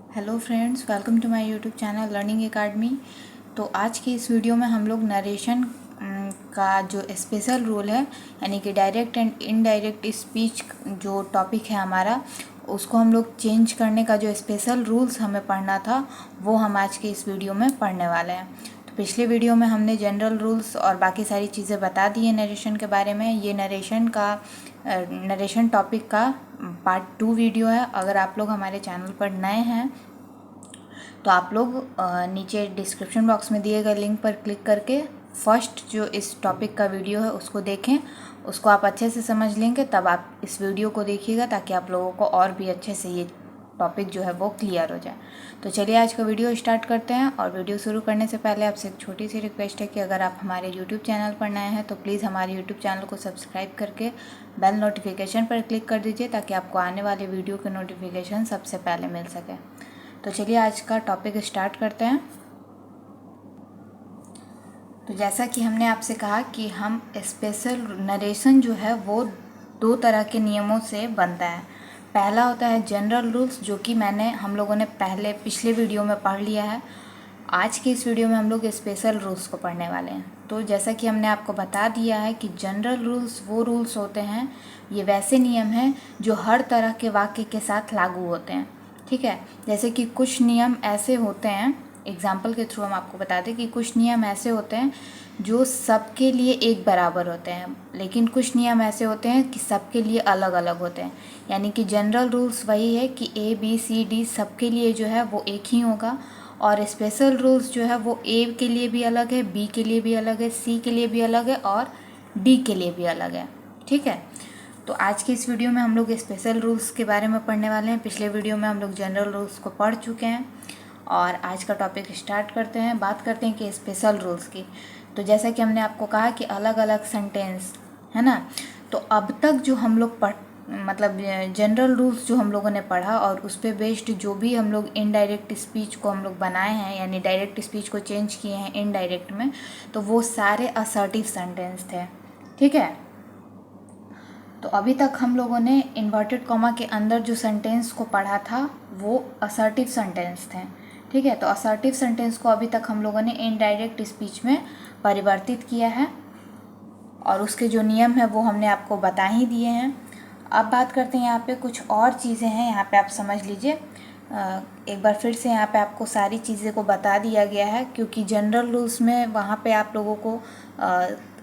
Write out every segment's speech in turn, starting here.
Hello friends, welcome to my YouTube channel learning academy. तो आज की इस वीडियो में हम लोग नरेशन का जो स्पेशल रूल है, यानी कि डायरेक्ट एंड इनडायरेक्ट स्पीच जो टॉपिक है हमारा, उसको हम लोग चेंज करने का जो स्पेशल रूल्स हमें पढ़ना था वो हम आज की इस वीडियो में पढ़ने वाले हैं। तो पिछले वीडियो में हमने जनरल रूल्स और बाकी सारी चीज़ें बता दी है नरेशन के बारे में। ये नरेशन टॉपिक का पार्ट 2 वीडियो है। अगर आप लोग हमारे चैनल पर नए हैं तो आप लोग नीचे डिस्क्रिप्शन बॉक्स में दिए गए लिंक पर क्लिक करके फर्स्ट जो इस टॉपिक का वीडियो है उसको देखें। उसको आप अच्छे से समझ लेंगे तब आप इस वीडियो को देखिएगा, ताकि आप लोगों को और भी अच्छे से ये टॉपिक जो है वो क्लियर हो जाए। तो चलिए आज का वीडियो स्टार्ट करते हैं। और वीडियो शुरू करने से पहले आपसे एक छोटी सी रिक्वेस्ट है कि अगर आप हमारे यूट्यूब चैनल पर नए हैं तो प्लीज़ हमारे यूट्यूब चैनल को सब्सक्राइब करके बेल नोटिफिकेशन पर क्लिक कर दीजिए, ताकि आपको आने वाले वीडियो के नोटिफिकेशन सबसे पहले मिल सके। तो चलिए आज का टॉपिक स्टार्ट करते हैं। तो जैसा कि हमने आपसे कहा कि हम स्पेशल नरेशन जो है वो दो तरह के नियमों से बनता है। पहला होता है जनरल रूल्स, जो कि हम लोगों ने पिछले वीडियो में पढ़ लिया है। आज की इस वीडियो में हम लोग स्पेशल रूल्स को पढ़ने वाले हैं। तो जैसा कि हमने आपको बता दिया है कि जनरल रूल्स वो रूल्स होते हैं, ये वैसे नियम हैं जो हर तरह के वाक्य के साथ लागू होते हैं। ठीक है, जैसे कि कुछ नियम ऐसे होते हैं, एग्जाम्पल के थ्रू हम आपको बता दें कि कुछ नियम ऐसे होते हैं जो सबके लिए एक बराबर होते हैं, लेकिन कुछ नियम ऐसे होते हैं कि सबके लिए अलग अलग होते हैं। यानी कि जनरल रूल्स वही है कि ABCD सबके लिए जो है वो एक ही होगा, और स्पेशल रूल्स जो है वो A के लिए भी अलग है, B के लिए भी अलग है, C के लिए भी अलग है और D के लिए भी अलग है। ठीक है, तो आज की इस वीडियो में हम लोग स्पेशल रूल्स के बारे में पढ़ने वाले हैं। पिछले वीडियो में हम लोग जनरल रूल्स को पढ़ चुके हैं और आज का टॉपिक स्टार्ट करते हैं। बात करते हैं कि स्पेशल रूल्स की। तो जैसा कि हमने आपको कहा कि अलग अलग सेंटेंस है ना, तो अब तक जो हम लोग जनरल रूल्स जो हम लोगों ने पढ़ा और उस पर बेस्ड जो भी हम लोग इनडायरेक्ट स्पीच को हम लोग बनाए हैं, यानी डायरेक्ट स्पीच को चेंज किए हैं इनडायरेक्ट में, तो वो सारे असर्टिव सेंटेंस थे। ठीक है, तो अभी तक हम लोगों ने इन्वर्टेड कॉमा के अंदर जो सेंटेंस को पढ़ा था वो असर्टिव सेंटेंस थे। ठीक है, तो असर्टिव सेंटेंस को अभी तक हम लोगों ने इनडायरेक्ट स्पीच में परिवर्तित किया है और उसके जो नियम है वो हमने आपको बता ही दिए हैं। अब बात करते हैं, यहाँ पे कुछ और चीज़ें हैं, यहाँ पे आप समझ लीजिए। एक बार फिर से यहाँ पे आपको सारी चीज़ें को बता दिया गया है, क्योंकि जनरल रूल्स में वहाँ पे आप लोगों को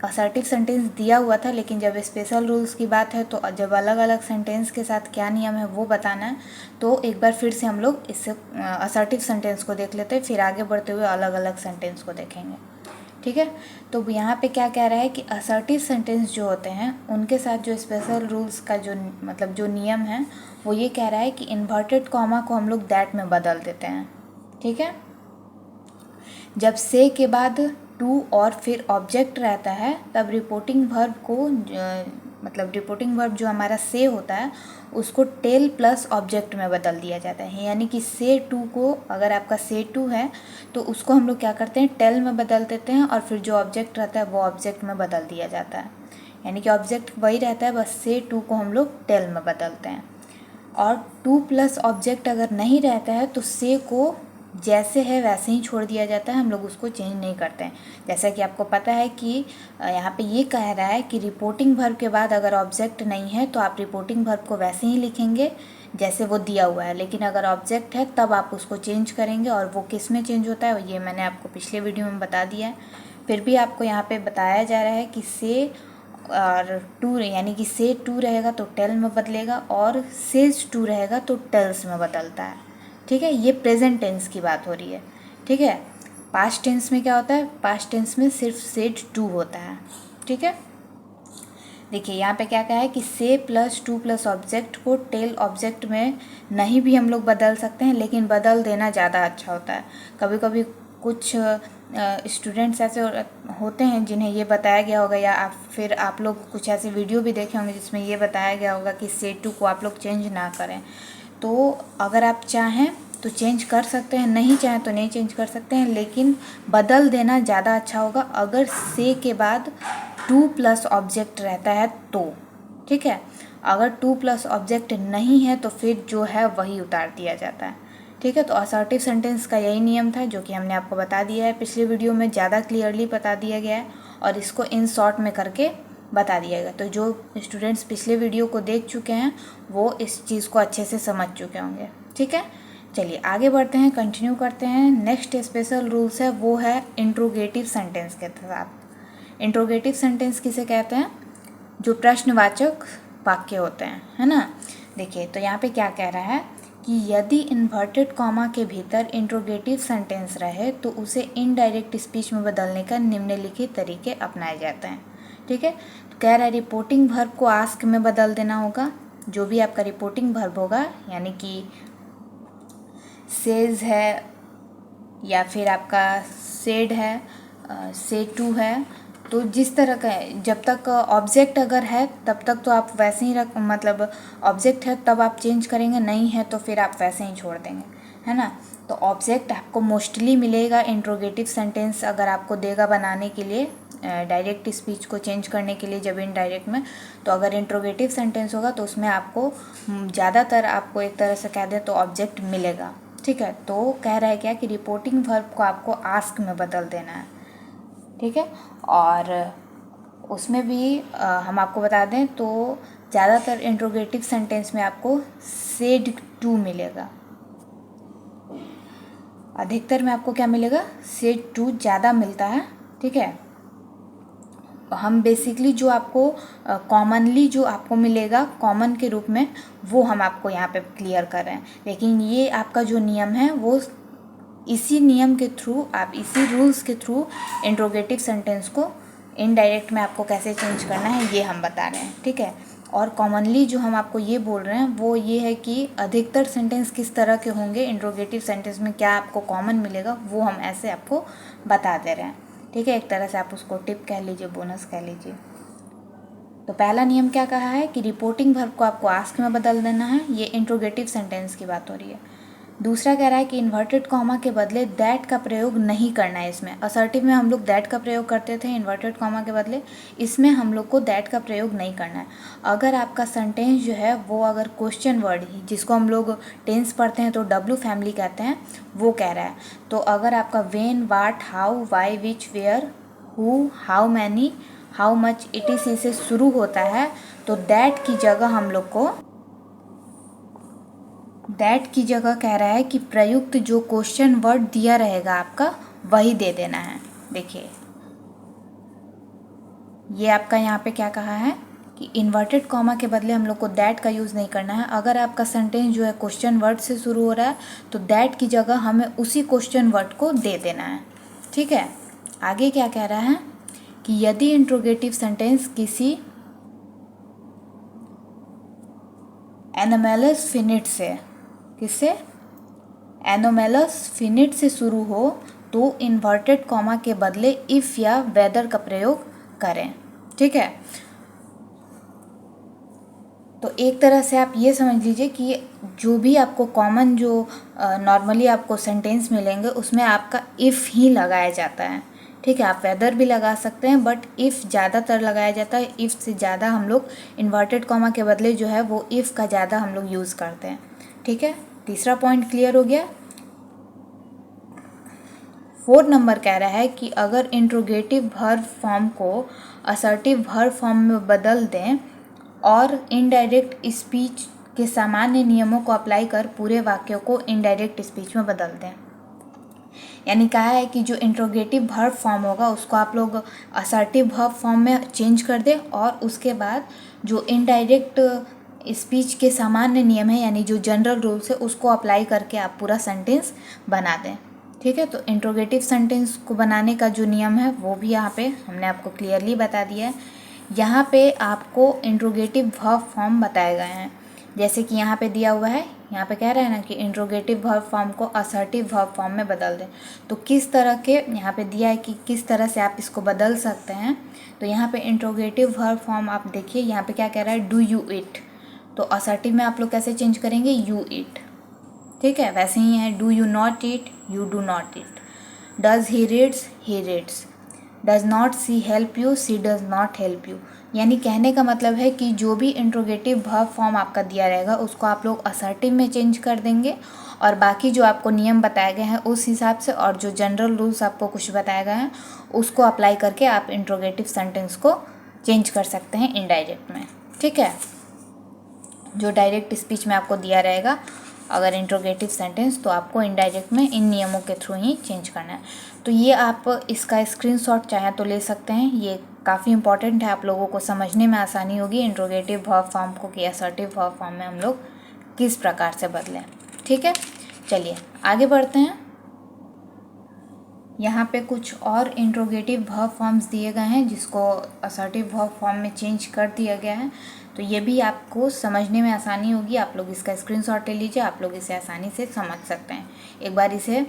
असर्टिव सेंटेंस दिया हुआ था, लेकिन जब स्पेशल रूल्स की बात है तो जब अलग अलग सेंटेंस के साथ क्या नियम है वो बताना है। तो एक बार फिर से हम लोग इससे असर्टिव सेंटेंस को देख लेते हैं, फिर आगे बढ़ते हुए अलग अलग सेंटेंस को देखेंगे। ठीक है, तो यहाँ पे क्या कह रहा है कि असर्टिव सेंटेंस जो होते हैं उनके साथ जो स्पेशल रूल्स का जो नियम है वो ये कह रहा है कि इन्वर्टेड कॉमा को हम लोग दैट में बदल देते हैं। ठीक है, जब से के बाद टू और फिर ऑब्जेक्ट रहता है तब रिपोर्टिंग वर्ब जो हमारा से होता है उसको टेल प्लस ऑब्जेक्ट में बदल दिया जाता है। यानी कि से टू को, अगर आपका से टू है तो उसको हम लोग क्या करते हैं, टेल में बदल देते हैं, और फिर जो ऑब्जेक्ट रहता है वो ऑब्जेक्ट में बदल दिया जाता है। यानी कि ऑब्जेक्ट वही रहता है, बस से टू को हम लोग टेल में बदलते हैं। और टू प्लस ऑब्जेक्ट अगर नहीं रहता है तो से को जैसे है वैसे ही छोड़ दिया जाता है, हम लोग उसको चेंज नहीं करते हैं। जैसा कि आपको पता है कि यहाँ पे ये कह रहा है कि रिपोर्टिंग वर्ब के बाद अगर ऑब्जेक्ट नहीं है तो आप रिपोर्टिंग वर्ब को वैसे ही लिखेंगे जैसे वो दिया हुआ है, लेकिन अगर ऑब्जेक्ट है तब आप उसको चेंज करेंगे। और वो किस में चेंज होता है ये मैंने आपको पिछले वीडियो में बता दिया है। फिर भी आपको यहाँ पे बताया जा रहा है कि से और टू, यानी कि से टू रहेगा तो टेल में बदलेगा, और सेज टू रहेगा तो टेल्स में बदलता है। ठीक है, ये प्रेजेंट टेंस की बात हो रही है। ठीक है, पास्ट टेंस में क्या होता है, पास्ट टेंस में सिर्फ सेड टू होता है। ठीक है, देखिए यहाँ पे क्या कहा है कि से प्लस टू प्लस ऑब्जेक्ट को टेल ऑब्जेक्ट में नहीं भी हम लोग बदल सकते हैं, लेकिन बदल देना ज़्यादा अच्छा होता है। कभी कभी कुछ स्टूडेंट्स ऐसे होते हैं जिन्हें ये बताया गया होगा, या फिर आप लोग कुछ ऐसे वीडियो भी देखे होंगे जिसमें ये बताया गया होगा कि से टू को आप लोग चेंज ना करें। तो अगर आप चाहें तो चेंज कर सकते हैं, नहीं चाहें तो नहीं चेंज कर सकते हैं, लेकिन बदल देना ज़्यादा अच्छा होगा अगर से के बाद टू प्लस ऑब्जेक्ट रहता है तो। ठीक है, अगर टू प्लस ऑब्जेक्ट नहीं है तो फिर जो है वही उतार दिया जाता है। ठीक है, तो असर्टिव सेंटेंस का यही नियम था जो कि हमने आपको बता दिया है पिछले वीडियो में, ज़्यादा क्लियरली बता दिया गया है और इसको इन शॉर्ट में करके बता दिया गया। तो जो स्टूडेंट्स पिछले वीडियो को देख चुके हैं वो इस चीज़ को अच्छे से समझ चुके होंगे। ठीक है, चलिए आगे बढ़ते हैं, कंटिन्यू करते हैं। नेक्स्ट स्पेशल रूल्स है वो है इंट्रोगेटिव सेंटेंस के साथ। इंट्रोगेटिव सेंटेंस किसे कहते हैं? जो प्रश्नवाचक वाक्य होते हैं, है ना। देखिए तो यहाँ पे क्या कह रहा है कि यदि इन्वर्टेड कॉमा के भीतर इंट्रोगेटिव सेंटेंस रहे तो उसे इनडायरेक्ट स्पीच में बदलने का निम्नलिखित तरीके अपनाए जाते हैं। ठीक है, तो कह रहा है रिपोर्टिंग वर्ब को आस्क में बदल देना होगा। जो भी आपका रिपोर्टिंग वर्ब होगा, यानी कि सेज है या फिर आपका सेड है, से टू है, तो जिस तरह का है, जब तक ऑब्जेक्ट अगर है तब तक तो आप वैसे ही मतलब ऑब्जेक्ट है तब आप चेंज करेंगे, नहीं है तो फिर आप वैसे ही छोड़ देंगे, है ना। तो ऑब्जेक्ट आपको मोस्टली मिलेगा इंट्रोगेटिव सेंटेंस अगर आपको देगा बनाने के लिए, डायरेक्ट स्पीच को चेंज करने के लिए जब इनडायरेक्ट में। तो अगर इंट्रोगेटिव सेंटेंस होगा तो उसमें आपको ज़्यादातर आपको एक तरह से कह दें तो ऑब्जेक्ट मिलेगा। ठीक है, तो कह रहा है क्या कि रिपोर्टिंग वर्ब को आपको आस्क में बदल देना है। ठीक है, और उसमें भी हम आपको बता दें तो ज़्यादातर इंट्रोगेटिव सेंटेंस में आपको सेड टू मिलेगा। अधिकतर में आपको क्या मिलेगा? सेड टू ज़्यादा मिलता है। ठीक है, हम बेसिकली जो आपको कॉमनली जो आपको मिलेगा कॉमन के रूप में वो हम आपको यहाँ पे क्लियर कर रहे हैं। लेकिन ये आपका जो नियम है वो इसी नियम के थ्रू, आप इसी रूल्स के थ्रू इंट्रोगेटिव सेंटेंस को इनडायरेक्ट में आपको कैसे चेंज करना है ये हम बता रहे हैं। ठीक है, और कॉमनली जो हम आपको ये बोल रहे हैं वो ये है कि अधिकतर सेंटेंस किस तरह के होंगे, इंट्रोगेटिव सेंटेंस में क्या आपको कॉमन मिलेगा वो हम ऐसे आपको बता दे रहे हैं। ठीक है, एक तरह से आप उसको टिप कह लीजिए, बोनस कह लीजिए। तो पहला नियम क्या कहा है कि रिपोर्टिंग वर्ब को आपको आस्क में बदल देना है, ये इंट्रोगेटिव सेंटेंस की बात हो रही है। दूसरा कह रहा है कि इन्वर्टेड कॉमा के बदले दैट का प्रयोग नहीं करना है। इसमें असर्टिव में हम लोग दैट का प्रयोग करते थे इन्वर्टेड कॉमा के बदले, इसमें हम लोग को दैट का प्रयोग नहीं करना है। अगर आपका सेंटेंस जो है वो अगर क्वेश्चन वर्ड ही, जिसको हम लोग टेंस पढ़ते हैं तो डब्ल्यू फैमिली कहते हैं, वो कह रहा है, तो अगर आपका when, what, how, why, which, where, who, how many, how much, etc से शुरू होता है तो दैट की जगह हम लोग को दैट की जगह कह रहा है कि प्रयुक्त जो क्वेश्चन वर्ड दिया रहेगा आपका वही दे देना है। देखिए ये आपका यहाँ पे क्या कहा है कि इन्वर्टेड कॉमा के बदले हम लोग को दैट का यूज़ नहीं करना है। अगर आपका सेंटेंस जो है क्वेश्चन वर्ड से शुरू हो रहा है तो दैट की जगह हमें उसी क्वेश्चन वर्ड को दे देना है। ठीक है, आगे क्या कह रहा है कि यदि इंट्रोगेटिव सेंटेंस किसी एनोमैलस फिनिट से, किससे? एनोमैलस फिनिट से शुरू हो तो इन्वर्टेड कॉमा के बदले इफ़ या वेदर का प्रयोग करें। ठीक है, तो एक तरह से आप ये समझ लीजिए कि जो भी आपको कॉमन जो नॉर्मली आपको सेंटेंस मिलेंगे उसमें आपका इफ़ ही लगाया जाता है। ठीक है, आप वेदर भी लगा सकते हैं बट इफ़ ज़्यादातर लगाया जाता है। इफ़ से ज़्यादा हम लोग इन्वर्टेड कॉमा के बदले जो है वो इफ़ का ज़्यादा हम लोग यूज़ करते हैं। ठीक है, तीसरा पॉइंट क्लियर हो गया। 4 नंबर कह रहा है कि अगर इंट्रोगेटिव वर्ब फॉर्म को असर्टिव वर्ब फॉर्म में बदल दें और इनडायरेक्ट स्पीच के सामान्य नियमों को अप्लाई कर पूरे वाक्यों को इनडायरेक्ट स्पीच में बदल दें। यानी कहा है कि जो इंट्रोगेटिव वर्ब फॉर्म होगा उसको आप लोग असर्टिव वर्ब फॉर्म में चेंज कर दें और उसके बाद जो इनडायरेक्ट स्पीच के सामान्य नियम है यानी जो जनरल रूल्स है उसको अप्लाई करके आप पूरा सेंटेंस बना दें। ठीक है, तो इंट्रोगेटिव सेंटेंस को बनाने का जो नियम है वो भी यहाँ पे हमने आपको क्लियरली बता दिया है। यहाँ पे आपको इंट्रोगेटिव वर्ब फॉर्म बताए गए हैं, जैसे कि यहाँ पे दिया हुआ है, यहाँ पे कह रहा है ना कि इंट्रोगेटिव वर्ब फॉर्म को असर्टिव वर्ब फॉर्म में बदल दें। तो किस तरह के यहाँ पे दिया है कि किस तरह से आप इसको बदल सकते हैं। तो यहाँ पे इंट्रोगेटिव वर्ब फॉर्म आप देखिए, यहाँ पे क्या कह रहा है, डू यू इट, तो असर्टिव में आप लोग कैसे चेंज करेंगे, यू इट। ठीक है, वैसे ही है do you not eat, you do not eat. Does he reads, he reads. Does not see help you, see does not help you. यानी कहने का मतलब है कि जो भी इंट्रोगेटिव वर्ब फॉर्म आपका दिया रहेगा उसको आप लोग असर्टिव में चेंज कर देंगे, और बाकी जो आपको नियम बताए गए हैं उस हिसाब से, और जो जनरल रूल्स आपको कुछ बताए गए हैं उसको अप्लाई करके आप इंट्रोगेटिव सेंटेंस को चेंज कर सकते हैं इनडायरेक्ट में। ठीक है, जो डायरेक्ट स्पीच में आपको दिया रहेगा अगर इंट्रोगेटिव सेंटेंस, तो आपको इनडायरेक्ट में इन नियमों के थ्रू ही चेंज करना है। तो ये आप इसका स्क्रीनशॉट चाहे तो ले सकते हैं, ये काफ़ी इंपॉर्टेंट है, आप लोगों को समझने में आसानी होगी इंट्रोगेटिव वर्ब फॉर्म को कि असर्टिव वर्ब फॉर्म में हम लोग किस प्रकार से बदलें। ठीक है, चलिए आगे बढ़ते हैं। यहाँ पे कुछ और इंट्रोगेटिव वर्ब फॉर्म्स दिए गए हैं जिसको असर्टिव वर्ब फॉर्म में चेंज कर दिया गया है, तो ये भी आपको समझने में आसानी होगी। आप लोग इसका स्क्रीनशॉट ले लीजिए, आप लोग इसे आसानी से समझ सकते हैं। एक बार इसे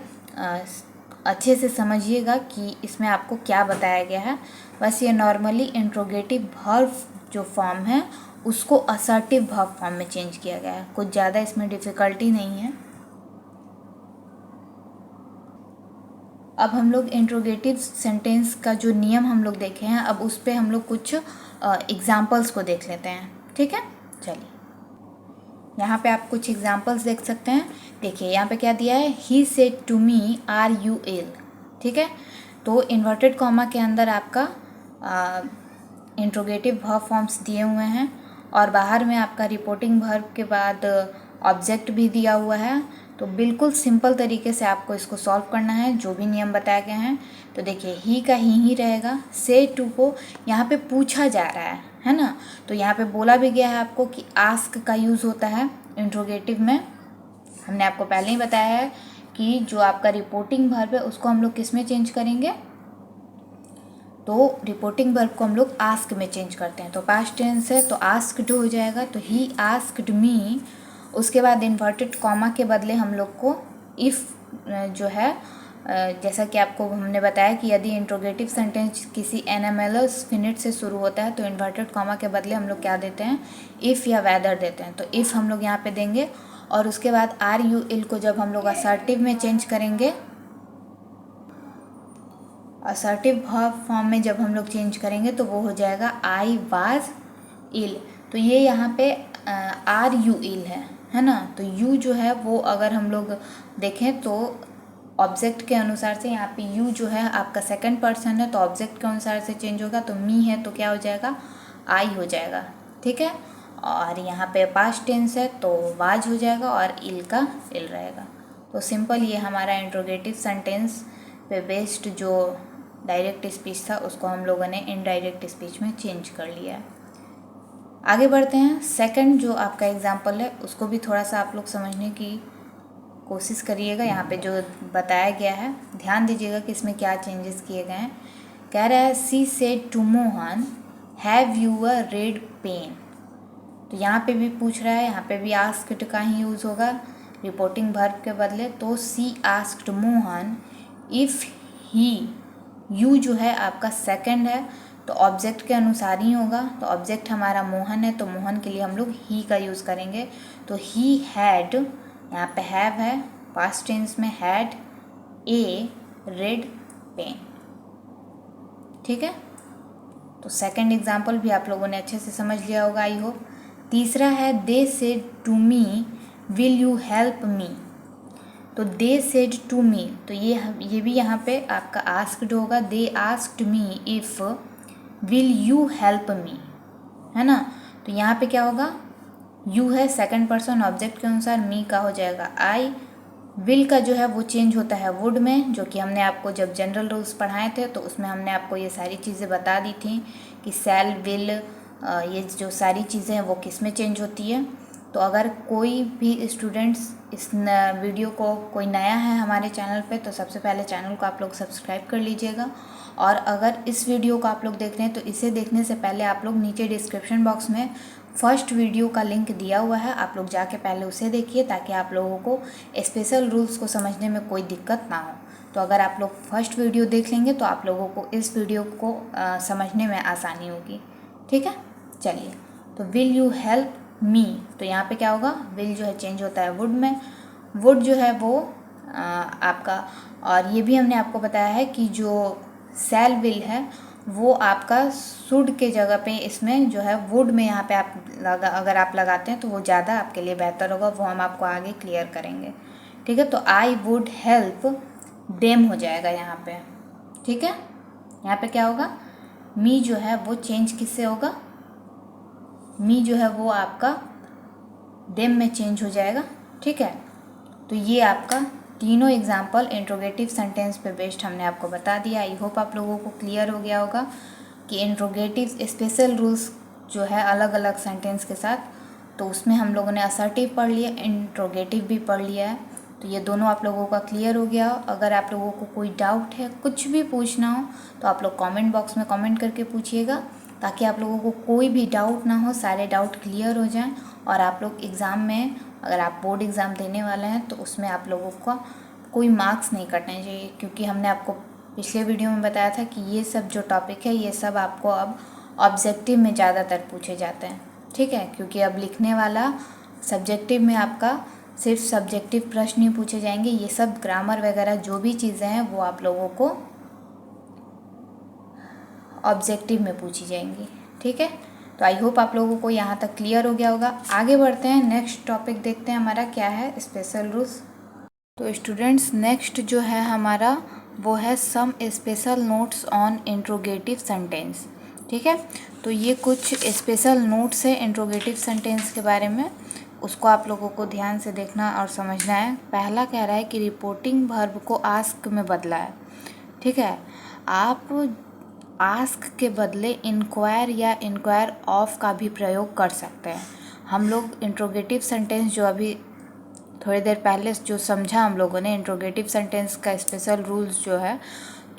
अच्छे से समझिएगा कि इसमें आपको क्या बताया गया है। बस ये नॉर्मली इंट्रोगेटिव वर्ब जो फॉर्म है उसको असर्टिव वर्ब फॉर्म में चेंज किया गया है, कुछ ज़्यादा इसमें डिफ़िकल्टी नहीं है। अब हम लोग इंट्रोगेटिव सेंटेंस का जो नियम हम लोग देखे हैं, अब उस पर हम लोग कुछ एग्जाम्पल्स को देख लेते हैं। ठीक है, चलिए यहाँ पे आप कुछ एग्जाम्पल्स देख सकते हैं। देखिए यहाँ पे क्या दिया है, he said to me are you ill. ठीक है, तो इन्वर्टेड कॉमा के अंदर आपका इंट्रोगेटिव वर्ब फॉर्म्स दिए हुए हैं, और बाहर में आपका रिपोर्टिंग वर्ब के बाद ऑब्जेक्ट भी दिया हुआ है। तो बिल्कुल सिंपल तरीके से आपको इसको सॉल्व करना है, जो भी नियम बताए गए हैं। तो देखिए ही का ही रहेगा, से टू को यहाँ पे पूछा जा रहा है ना, तो यहाँ पे बोला भी गया है आपको कि आस्क का यूज़ होता है इंट्रोगेटिव में। हमने आपको पहले ही बताया है कि जो आपका रिपोर्टिंग वर्ब है उसको हम लोग किस में चेंज करेंगे, तो रिपोर्टिंग वर्ब को हम लोग आस्क में चेंज करते हैं। तो पास्ट टेंस है तो आस्क्ड हो जाएगा, तो ही आस्क्ड मी। उसके बाद इन्वर्टेड कॉमा के बदले हम लोग को इफ़ जो है, जैसा कि आपको हमने बताया कि यदि इंट्रोगेटिव सेंटेंस किसी एनामेलस फिनिट से शुरू होता है तो इन्वर्टेड कॉमा के बदले हम लोग क्या देते हैं, इफ़ या वेदर देते हैं। तो इफ़ हम लोग यहाँ पे देंगे, और उसके बाद आर यू इल को जब हम लोग असर्टिव में चेंज करेंगे, असर्टिव वर्ब फॉर्म में जब हम लोग चेंज करेंगे तो वो हो जाएगा आई वाज इल। तो ये यहाँ पे आर यू इल है ना। तो यू जो है वो अगर हम लोग देखें तो ऑब्जेक्ट के अनुसार से यहाँ पे यू जो है आपका सेकंड पर्सन है, तो ऑब्जेक्ट के अनुसार से चेंज होगा। तो मी है तो क्या हो जाएगा, आई हो जाएगा। ठीक है, और यहाँ पे पास्ट टेंस है तो वाज हो जाएगा, और इल का इल रहेगा। तो सिंपल ये हमारा इंट्रोगेटिव सेंटेंस पे बेस्ड जो डायरेक्ट स्पीच था उसको हम लोगों ने इनडायरेक्ट स्पीच में चेंज कर लिया है। आगे बढ़ते हैं। सेकंड जो आपका एग्जांपल है उसको भी थोड़ा सा आप लोग समझने की कोशिश करिएगा। यहाँ पे जो बताया गया है ध्यान दीजिएगा कि इसमें क्या चेंजेस किए गए हैं। कह रहा है she said to Mohan have you a red pen. तो यहाँ पे भी पूछ रहा है, यहाँ पे भी आस्क्ड का ही यूज़ होगा रिपोर्टिंग वर्ब के बदले। तो she asked Mohan if he, you जो है आपका सेकंड है तो ऑब्जेक्ट के अनुसार ही होगा। तो ऑब्जेक्ट हमारा मोहन है तो मोहन के लिए हम लोग ही का यूज़ करेंगे। तो ही हैड, यहाँ पे हैव है, पास्ट टेंस में हैड ए रेड पेन। ठीक है, तो सेकंड एग्जाम्पल भी आप लोगों ने अच्छे से समझ लिया होगा आई होप। तीसरा है they said to me will you help me. तो दे सेड टू मी, तो ये भी यहाँ पे आपका आस्क्ड होगा। They asked me if will you help मी, है ना। तो यहाँ पे क्या होगा, यू है सेकंड पर्सन ऑब्जेक्ट के अनुसार, मी का हो जाएगा आई। विल का जो है वो चेंज होता है वुड में, जो कि हमने आपको जब जनरल रूल्स पढ़ाए थे तो उसमें हमने आपको ये सारी चीज़ें बता दी थी कि सेल विल ये जो सारी चीज़ें हैं वो किस में चेंज होती है। तो अगर कोई भी स्टूडेंट्स इस वीडियो को कोई नया है हमारे चैनल पे तो सबसे पहले चैनल को आप लोग सब्सक्राइब कर लीजिएगा। और अगर इस वीडियो को आप लोग देख रहे हैं तो इसे देखने से पहले आप लोग नीचे डिस्क्रिप्शन बॉक्स में फर्स्ट वीडियो का लिंक दिया हुआ है, आप लोग जाके पहले उसे देखिए ताकि आप लोगों को स्पेशल रूल्स को समझने में कोई दिक्कत ना हो। तो अगर आप लोग फर्स्ट वीडियो देख लेंगे तो आप लोगों को इस वीडियो को समझने में आसानी होगी। ठीक है, चलिए। तो विल यू हेल्प मी, तो यहाँ पे क्या होगा, विल जो है चेंज होता है वुड में। वुड जो है वो आपका, और ये भी हमने आपको बताया है कि जो सेल विल है वो आपका शुड के जगह पे इसमें जो है वुड में यहाँ पे आप अगर आप लगाते हैं तो वो ज़्यादा आपके लिए बेहतर होगा, वो हम आपको आगे क्लियर करेंगे। ठीक है, तो आई वुड हेल्प देम हो जाएगा यहाँ पे। ठीक है, यहाँ पे क्या होगा, मी जो है वो चेंज किससे होगा, मी जो है वो आपका देम में चेंज हो जाएगा। ठीक है, तो ये आपका तीनों एग्जाम्पल इंट्रोगेटिव सेंटेंस पे बेस्ड हमने आपको बता दिया। आई होप आप लोगों को क्लियर हो गया होगा कि इंट्रोगेटिव स्पेशल रूल्स जो है अलग अलग सेंटेंस के साथ, तो उसमें हम लोगों ने असर्टिव पढ़ लिया, इंट्रोगेटिव भी पढ़ लिया है। तो ये दोनों आप लोगों का क्लियर हो गया। अगर आप लोगों को कोई डाउट है, कुछ भी पूछना हो, तो आप लोग कमेंट बॉक्स में कमेंट करके पूछिएगा, ताकि आप लोगों को कोई भी डाउट ना हो, सारे डाउट क्लियर हो जाएं। और आप लोग एग्ज़ाम में, अगर आप बोर्ड एग्ज़ाम देने वाले हैं तो उसमें आप लोगों का कोई मार्क्स नहीं कटने चाहिए, क्योंकि हमने आपको पिछले वीडियो में बताया था कि ये सब जो टॉपिक है ये सब आपको अब ऑब्जेक्टिव में ज़्यादातर पूछे जाते हैं। ठीक है, क्योंकि अब लिखने वाला सब्जेक्टिव में आपका सिर्फ सब्जेक्टिव प्रश्न ही पूछे जाएंगे, ये सब ग्रामर वगैरह जो भी चीज़ें हैं वो आप लोगों को ऑब्जेक्टिव में पूछी जाएंगी। ठीक है, तो आई होप आप लोगों को यहाँ तक क्लियर हो गया होगा। आगे बढ़ते हैं, नेक्स्ट टॉपिक देखते हैं हमारा क्या है, स्पेशल रूल्स। तो स्टूडेंट्स नेक्स्ट जो है हमारा वो है some special notes on interrogative sentence. ठीक है, तो ये कुछ स्पेशल नोट्स है इंट्रोगेटिव सेंटेंस के बारे में, उसको आप लोगों को ध्यान से देखना और समझना है। पहला कह रहा है कि रिपोर्टिंग वर्ब को आस्क में बदला है। ठीक है, आप आस्क के बदले इंक्वायर या इंक्वायर ऑफ का भी प्रयोग कर सकते हैं। हम लोग इंट्रोगेटिव सेंटेंस जो अभी थोड़ी देर पहले जो समझा हम लोगों ने, इंट्रोगेटिव सेंटेंस का स्पेशल रूल्स जो है,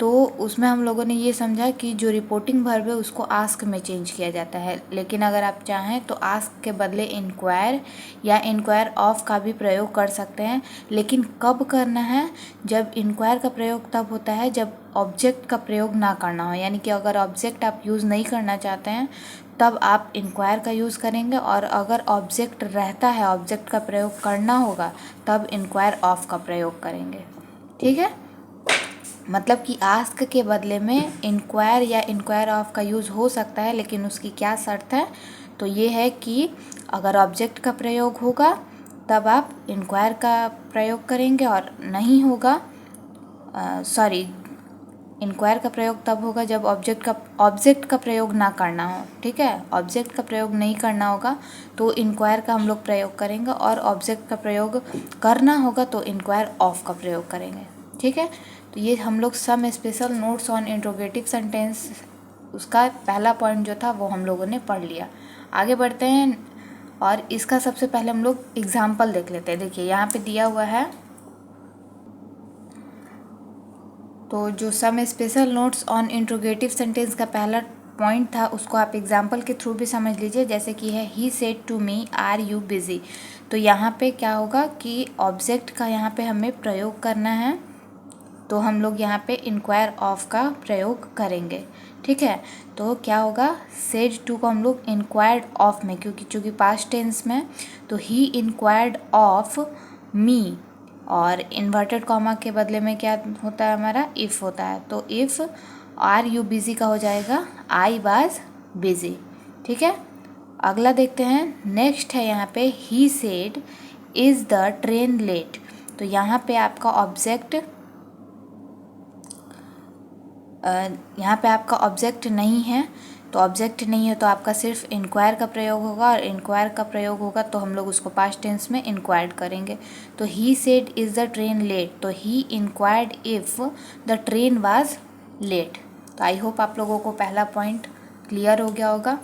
तो उसमें हम लोगों ने ये समझा कि जो रिपोर्टिंग वर्ब है उसको आस्क में चेंज किया जाता है। लेकिन अगर आप चाहें तो आस्क के बदले इंक्वायर या इंक्वायर ऑफ का भी प्रयोग कर सकते हैं। लेकिन कब करना है, जब इंक्वायर का प्रयोग तब होता है जब ऑब्जेक्ट का प्रयोग ना करना हो, यानी कि अगर ऑब्जेक्ट आप यूज़ नहीं करना चाहते हैं तब आप इंक्वायर का यूज़ करेंगे, और अगर ऑब्जेक्ट रहता है, ऑब्जेक्ट का प्रयोग करना होगा, तब इंक्वायर ऑफ का प्रयोग करेंगे। ठीक है, मतलब कि आस्क के बदले में इंक्वायर या इंक्वायर ऑफ का यूज़ हो सकता है, लेकिन उसकी क्या शर्त है, तो ये है कि अगर ऑब्जेक्ट का प्रयोग होगा तब आप इंक्वायर का प्रयोग करेंगे, और नहीं होगा, इंक्वायर का प्रयोग तब होगा जब ऑब्जेक्ट का प्रयोग ना करना हो। ठीक है, ऑब्जेक्ट का प्रयोग नहीं करना होगा तो इंक्वायर का हम लोग प्रयोग करेंगे, और ऑब्जेक्ट का प्रयोग करना होगा तो इंक्वायर ऑफ का प्रयोग करेंगे। ठीक है, तो ये हम लोग some special notes on interrogative sentence, उसका पहला पॉइंट जो था वो हम लोगों ने पढ़ लिया। आगे बढ़ते हैं, और इसका सबसे पहले हम लोग एग्जाम्पल देख लेते हैं। देखिए यहाँ पे दिया हुआ है, तो जो some special notes on interrogative sentence का पहला पॉइंट था उसको आप एग्जाम्पल के थ्रू भी समझ लीजिए। जैसे कि है he said to me are you busy, तो यहाँ पे क्या होगा कि ऑब्जेक्ट का यहाँ पे हमें प्रयोग करना है, तो हम लोग यहाँ पे इंक्वायर ऑफ का प्रयोग करेंगे। ठीक है, तो क्या होगा, सेड टू को हम लोग इंक्वायर्ड ऑफ में, क्योंकि चूँकि पास्ट टेंस में, तो ही इंक्वायर्ड ऑफ मी, और इन्वर्टेड कॉमा के बदले में क्या होता है हमारा, इफ़ होता है। तो इफ़ आर यू बिज़ी का हो जाएगा आई वाज बिज़ी। ठीक है, अगला देखते हैं, नेक्स्ट है यहाँ पे he said is the train late, तो यहाँ पे आपका ऑब्जेक्ट नहीं है, तो ऑब्जेक्ट नहीं है तो आपका सिर्फ इंक्वायर का प्रयोग होगा, और इंक्वायर का प्रयोग होगा तो हम लोग उसको पास्ट टेंस में इंक्वायर्ड करेंगे। तो he said is the train late, तो he inquired if the train was late. तो आई होप आप लोगों को पहला पॉइंट क्लियर हो गया होगा।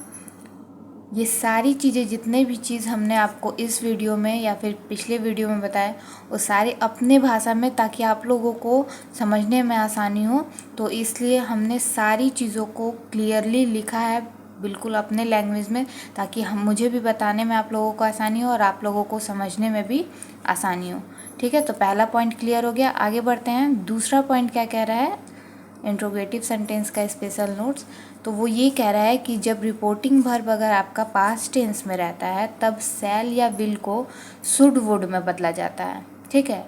ये सारी चीज़ें, जितने भी चीज़ हमने आपको इस वीडियो में या फिर पिछले वीडियो में बताए, वो सारे अपने भाषा में, ताकि आप लोगों को समझने में आसानी हो, तो इसलिए हमने सारी चीज़ों को क्लियरली लिखा है बिल्कुल अपने लैंग्वेज में, ताकि मुझे भी बताने में आप लोगों को आसानी हो और आप लोगों को समझने में भी आसानी हो। ठीक है, तो पहला पॉइंट क्लियर हो गया। आगे बढ़ते हैं, दूसरा पॉइंट क्या कह रहा है इंट्रोगेटिव सेंटेंस का स्पेशल नोट्स, तो वो ये कह रहा है कि जब रिपोर्टिंग वर्ब अगर आपका पास्ट टेंस में रहता है तब शैल या विल को शुड वुड में बदला जाता है। ठीक है,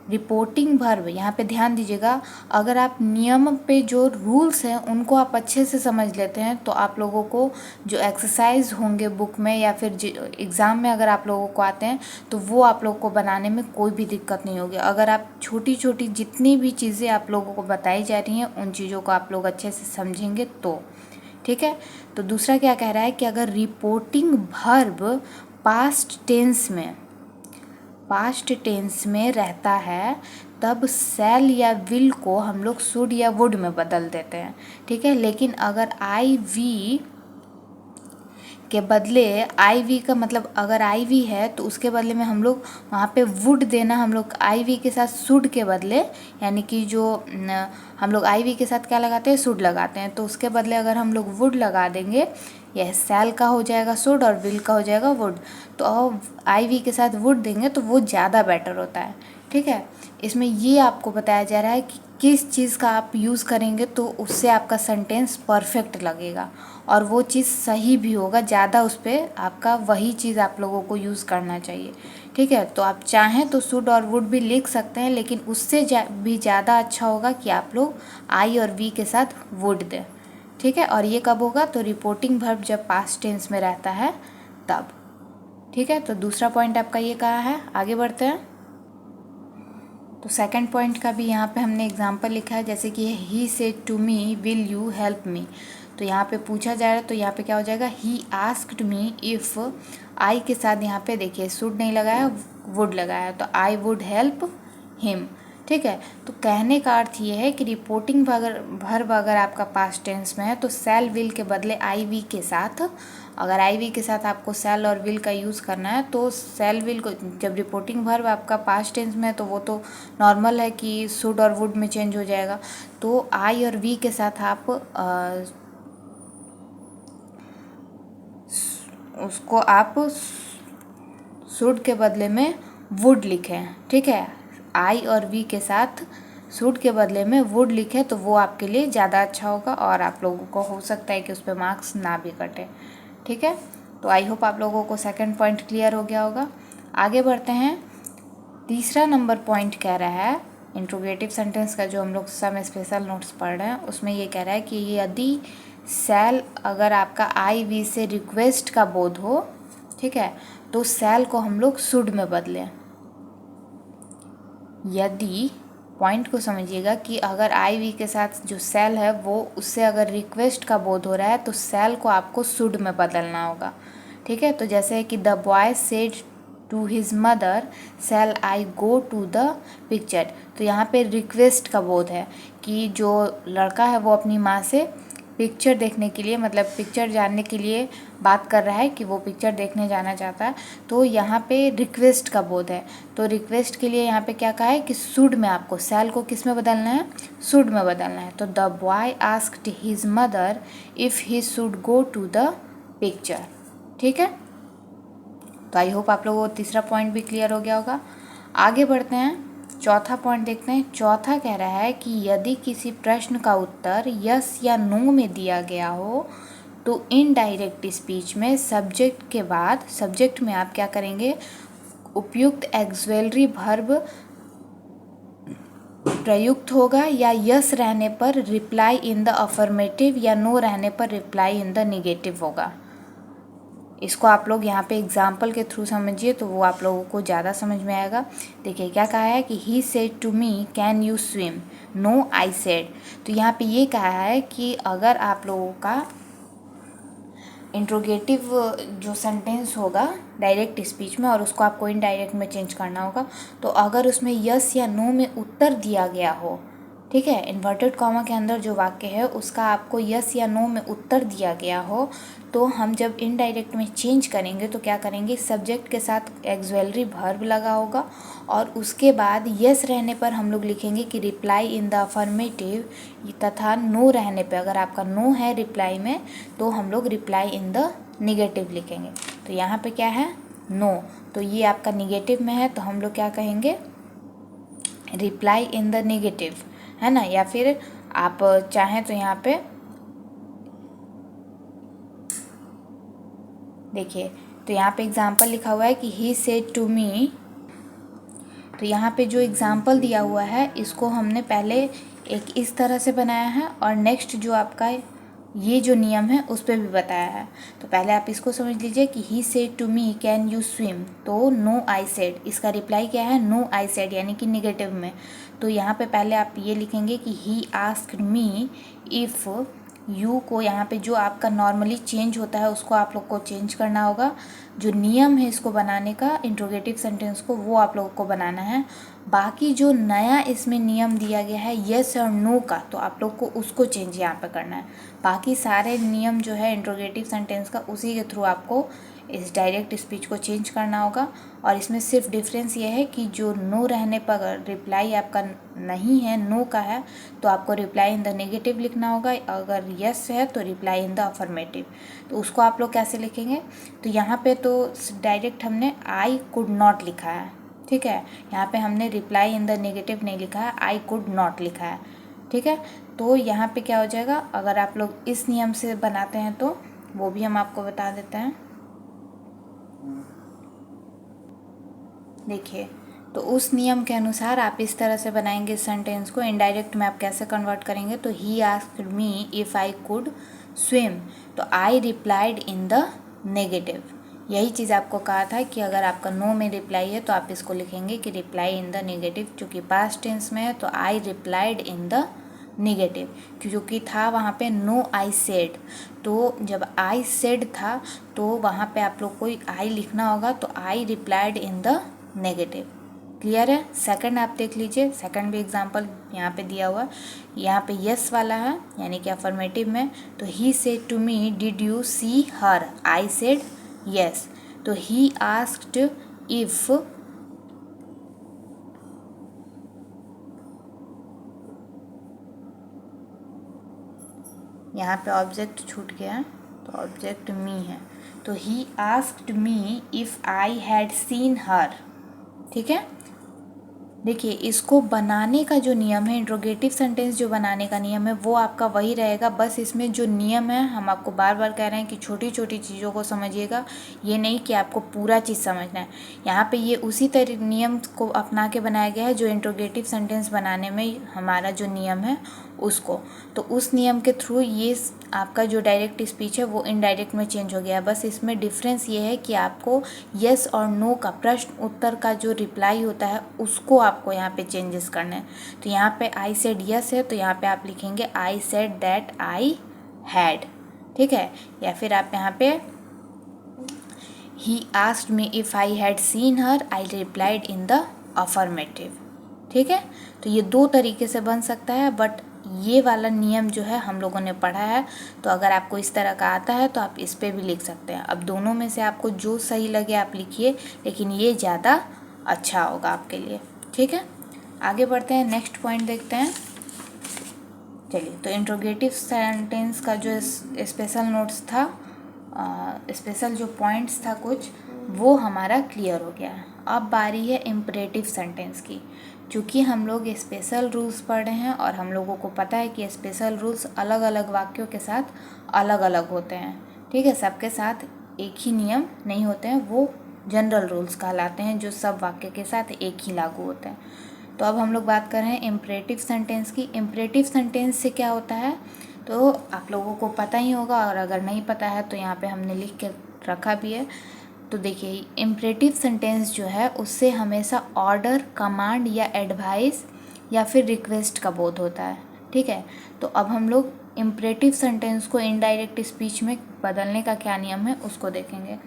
रिपोर्टिंग वर्ब, यहाँ पे ध्यान दीजिएगा, अगर आप नियम पे जो रूल्स हैं उनको आप अच्छे से समझ लेते हैं तो आप लोगों को जो एक्सरसाइज होंगे बुक में या फिर एग्ज़ाम में अगर आप लोगों को आते हैं तो वो आप लोगों को बनाने में कोई भी दिक्कत नहीं होगी। अगर आप छोटी छोटी जितनी भी चीज़ें आप लोगों को बताई जा रही हैं उन चीज़ों को आप लोग अच्छे से समझेंगे तो ठीक है। तो दूसरा क्या कह रहा है कि अगर रिपोर्टिंग वर्ब पास्ट टेंस में रहता है तब शैल या विल को हम लोग शुड या वुड में बदल देते हैं, ठीक है। लेकिन अगर आई वी के बदले आई वी का मतलब अगर आई वी है तो उसके बदले में हम लोग वहाँ पे वुड देना, हम लोग आई वी के साथ शुड के बदले, यानी कि जो हम लोग आई वी के साथ क्या लगाते हैं, शुड लगाते हैं, तो उसके बदले अगर हम लोग वुड लगा देंगे, यह शैल का हो जाएगा शुड और विल का हो जाएगा वुड, तो आई वी के साथ वुड देंगे तो वो ज़्यादा बेटर होता है, ठीक है। इसमें ये आपको बताया जा रहा है कि किस चीज़ का आप यूज़ करेंगे तो उससे आपका सेंटेंस परफेक्ट लगेगा और वो चीज़ सही भी होगा, ज़्यादा उस पर आपका वही चीज़ आप लोगों को यूज़ करना चाहिए, ठीक है। तो आप चाहें तो शुड और वुड भी लिख सकते हैं, लेकिन उससे भी ज़्यादा अच्छा होगा कि आप लोग आई और वी के साथ वुड दें, ठीक है। और ये कब होगा, तो रिपोर्टिंग वर्ब जब पास्ट टेंस में रहता है तब, ठीक है। तो दूसरा पॉइंट आपका ये कहा है। आगे बढ़ते हैं। तो सेकंड पॉइंट का भी यहाँ पे हमने एग्जांपल लिखा है, जैसे कि he said to me will you help me. तो यहाँ पे पूछा जा रहा है तो यहाँ पे क्या हो जाएगा, ही आस्क्ड मी इफ़, आई के साथ यहाँ पे देखिए शुड नहीं लगाया, वुड लगाया, तो आई वुड हेल्प हिम, ठीक है। तो कहने का अर्थ ये है कि रिपोर्टिंग वर्ब अगर आपका पास्ट टेंस में है तो शैल विल के बदले आई वी के साथ, अगर आई वी के साथ आपको शैल और विल का यूज़ करना है तो शैल विल को, जब रिपोर्टिंग वर्ब आपका पास्ट टेंस में है तो वो तो नॉर्मल है कि शुड और वुड में चेंज हो जाएगा, तो आई और वी के साथ आप उसको आप शुड के बदले में वुड लिखें, ठीक है। आई और वी के साथ शुड के बदले में वुड लिखें तो वो आपके लिए ज़्यादा अच्छा होगा और आप लोगों को हो सकता है कि उस पर मार्क्स ना भी कटे, ठीक है। तो आई होप आप लोगों को सेकंड पॉइंट क्लियर हो गया होगा। आगे बढ़ते हैं। तीसरा नंबर पॉइंट कह रहा है इंट्रोगेटिव सेंटेंस का, जो हम लोग सम स्पेशल नोट्स पढ़ रहे हैं उसमें ये कह रहा है कि यदि शैल अगर आपका आई वी से रिक्वेस्ट का बोध हो, ठीक है, तो शैल को हम लोग शुड में बदलें। यदि, पॉइंट को समझिएगा कि अगर आई वी के साथ जो शैल है वो उससे अगर रिक्वेस्ट का बोध हो रहा है तो शैल को आपको शुड में बदलना होगा, ठीक है। तो जैसे कि the boy said to his mother shall I go to the picture, तो यहाँ पे रिक्वेस्ट का बोध है कि जो लड़का है वो अपनी माँ से पिक्चर देखने के लिए, मतलब पिक्चर जानने के लिए बात कर रहा है कि वो पिक्चर देखने जाना चाहता है, तो यहाँ पे रिक्वेस्ट का बोध है। तो रिक्वेस्ट के लिए यहाँ पे क्या कहा है कि शुड में आपको शैल को किस में बदलना है, शुड में बदलना है। तो the boy asked his mother if he should go to the picture, ठीक है। तो आई होप आप लोगों को तीसरा पॉइंट भी क्लियर हो गया होगा। आगे बढ़ते हैं, चौथा पॉइंट देखते हैं। चौथा कह रहा है कि यदि किसी प्रश्न का उत्तर यस या नो में दिया गया हो तो इनडायरेक्ट स्पीच में सब्जेक्ट के बाद, सब्जेक्ट में आप क्या करेंगे, उपयुक्त एक्सुएलरी वर्ब प्रयुक्त होगा, या यस रहने पर रिप्लाई इन द अफर्मेटिव या नो रहने पर रिप्लाई इन द निगेटिव होगा। इसको आप लोग यहाँ पे एग्जाम्पल के थ्रू समझिए तो वो आप लोगों को ज़्यादा समझ में आएगा। देखिए क्या कहा है कि he said to me can you swim, no I said. तो यहाँ पे ये कहा है कि अगर आप लोगों का इंट्रोगेटिव जो सेंटेंस होगा डायरेक्ट स्पीच में और उसको आपको इनडायरेक्ट में चेंज करना होगा, तो अगर उसमें यस या नो में उत्तर दिया गया हो, ठीक है, इन्वर्टेड कॉमा के अंदर जो वाक्य है उसका आपको यस या नो में उत्तर दिया गया हो, तो हम जब इनडायरेक्ट में चेंज करेंगे तो क्या करेंगे, सब्जेक्ट के साथ एक्सुएलरी वर्ब लगा होगा और उसके बाद यस रहने पर हम लोग लिखेंगे कि रिप्लाई इन द अफर्मेटिव, तथा नो रहने पे, अगर आपका नो है रिप्लाई में तो हम लोग रिप्लाई इन द निगेटिव लिखेंगे। तो यहाँ पे क्या है, नो, तो ये आपका निगेटिव में है तो हम लोग क्या कहेंगे, रिप्लाई इन द निगेटिव, है ना। या फिर आप चाहें तो यहाँ पे देखिए, तो यहाँ पे एग्जाम्पल लिखा हुआ है कि ही सेड टू मी तो यहाँ पे जो एग्ज़ाम्पल दिया हुआ है इसको हमने पहले एक इस तरह से बनाया है और नेक्स्ट जो आपका ये जो नियम है उस पर भी बताया है। तो पहले आप इसको समझ लीजिए कि he said to me can you swim, तो नो आई सेड, इसका रिप्लाई क्या है, नो आई सेड, यानी कि निगेटिव में। तो यहाँ पे पहले आप ये लिखेंगे कि ही आस्क्ड मी इफ़, यू को यहाँ पे जो आपका नॉर्मली चेंज होता है उसको आप लोग को चेंज करना होगा। जो नियम है इसको बनाने का, इंट्रोगेटिव सेंटेंस को, वो आप लोगों को बनाना है। बाकी जो नया इसमें नियम दिया गया है येस और नो का, तो आप लोग को उसको चेंज यहाँ पे करना है। बाकी सारे नियम जो है इंट्रोगेटिव सेंटेंस का, उसी के थ्रू आपको इस डायरेक्ट स्पीच को चेंज करना होगा। और इसमें सिर्फ डिफरेंस ये है कि जो नो रहने पर रिप्लाई आपका नहीं है, नो का है, तो आपको रिप्लाई इन द नेगेटिव लिखना होगा। अगर यस है तो रिप्लाई इन द अफर्मेटिव। तो उसको आप लोग कैसे लिखेंगे, तो यहाँ पे तो डायरेक्ट हमने आई कुड नॉट लिखा है, ठीक है। यहाँ पे हमने रिप्लाई इन द नेगेटिव नहीं लिखा है, आई कुड नॉट लिखा है, ठीक है। तो यहाँ पे क्या हो जाएगा, अगर आप लोग इस नियम से बनाते हैं तो वो भी हम आपको बता देते हैं। देखिए, तो उस नियम के अनुसार आप इस तरह से बनाएंगे सेंटेंस को। इनडायरेक्ट में आप कैसे कन्वर्ट करेंगे, तो he asked me if I could swim, तो I replied in the negative. यही चीज़ आपको कहा था कि अगर आपका नो में रिप्लाई है तो आप इसको लिखेंगे कि रिप्लाई इन द नेगेटिव। चूँकि पास्ट टेंस में है तो I replied in the negative, क्योंकि था वहाँ पे नो आई सेड। तो जब आई सेड था तो वहाँ पे आप लोग को आई लिखना होगा, तो I replied in the negative. Clear है। सेकंड आप देख लीजिए, सेकंड भी एग्जांपल यहाँ पे दिया हुआ, यहाँ पे यस वाला है यानी कि अफर्मेटिव में। तो he said to me did you see her, I said yes. तो ही आस्क्ड इफ, यहाँ पे ऑब्जेक्ट छूट गया है तो ऑब्जेक्ट मी है, तो he asked me if I had seen हर, ठीक है। देखिए, इसको बनाने का जो नियम है, इंट्रोगेटिव सेंटेंस जो बनाने का नियम है वो आपका वही रहेगा। बस इसमें जो नियम है, हम आपको बार बार कह रहे हैं कि छोटी छोटी चीज़ों को समझिएगा, ये नहीं कि आपको पूरा चीज़ समझना है। यहाँ पे ये उसी तरह नियम को अपना के बनाया गया है जो इंट्रोगेटिव सेंटेंस बनाने में हमारा जो नियम है उसको। तो उस नियम के थ्रू ये आपका जो डायरेक्ट स्पीच है वो इनडायरेक्ट में चेंज हो गया है। बस इसमें डिफरेंस ये है कि आपको येस और नो का, प्रश्न उत्तर का जो रिप्लाई होता है उसको आपको यहाँ पे चेंजेस करने हैं। तो यहाँ पे आई सेड यस है, तो यहाँ पे आप लिखेंगे I said that I had, ठीक है। या फिर आप यहाँ पे ही asked me if I had seen her, I replied in the affirmative, ठीक है। तो ये दो तरीके से बन सकता है, बट ये वाला नियम जो है हम लोगों ने पढ़ा है। तो अगर आपको इस तरह का आता है तो आप इस पे भी लिख सकते हैं। अब दोनों में से आपको जो सही लगे आप लिखिए, लेकिन ये ज़्यादा अच्छा होगा आपके लिए, ठीक है। आगे बढ़ते हैं, नेक्स्ट पॉइंट देखते हैं। चलिए, तो इंट्रोगेटिव सेंटेंस का जो स्पेशल नोट्स था, स्पेशल जो पॉइंट्स था कुछ, वो हमारा क्लियर हो गया है। अब बारी है इम्परेटिव सेंटेंस की। चूँकि हम लोग स्पेशल रूल्स पढ़ रहे हैं और हम लोगों को पता है कि स्पेशल रूल्स अलग अलग वाक्यों के साथ अलग अलग होते हैं, ठीक है। सबके साथ एक ही नियम नहीं होते हैं, वो जनरल रूल्स कहलाते हैं जो सब वाक्य के साथ एक ही लागू होते हैं। तो अब हम लोग बात कर रहे हैं इम्परेटिव सेंटेंस की। इम्परेटिव सेंटेंस से क्या होता है तो आप लोगों को पता ही होगा, और अगर नहीं पता है तो यहाँ पे हमने लिख के रखा भी है। तो देखिए, इम्परेटिव सेंटेंस जो है उससे हमेशा ऑर्डर, कमांड या एडवाइस या फिर रिक्वेस्ट का बोध होता है, ठीक है। तो अब हम लोग इम्परेटिव सेंटेंस को इनडायरेक्ट स्पीच में बदलने का क्या नियम है उसको देखेंगे।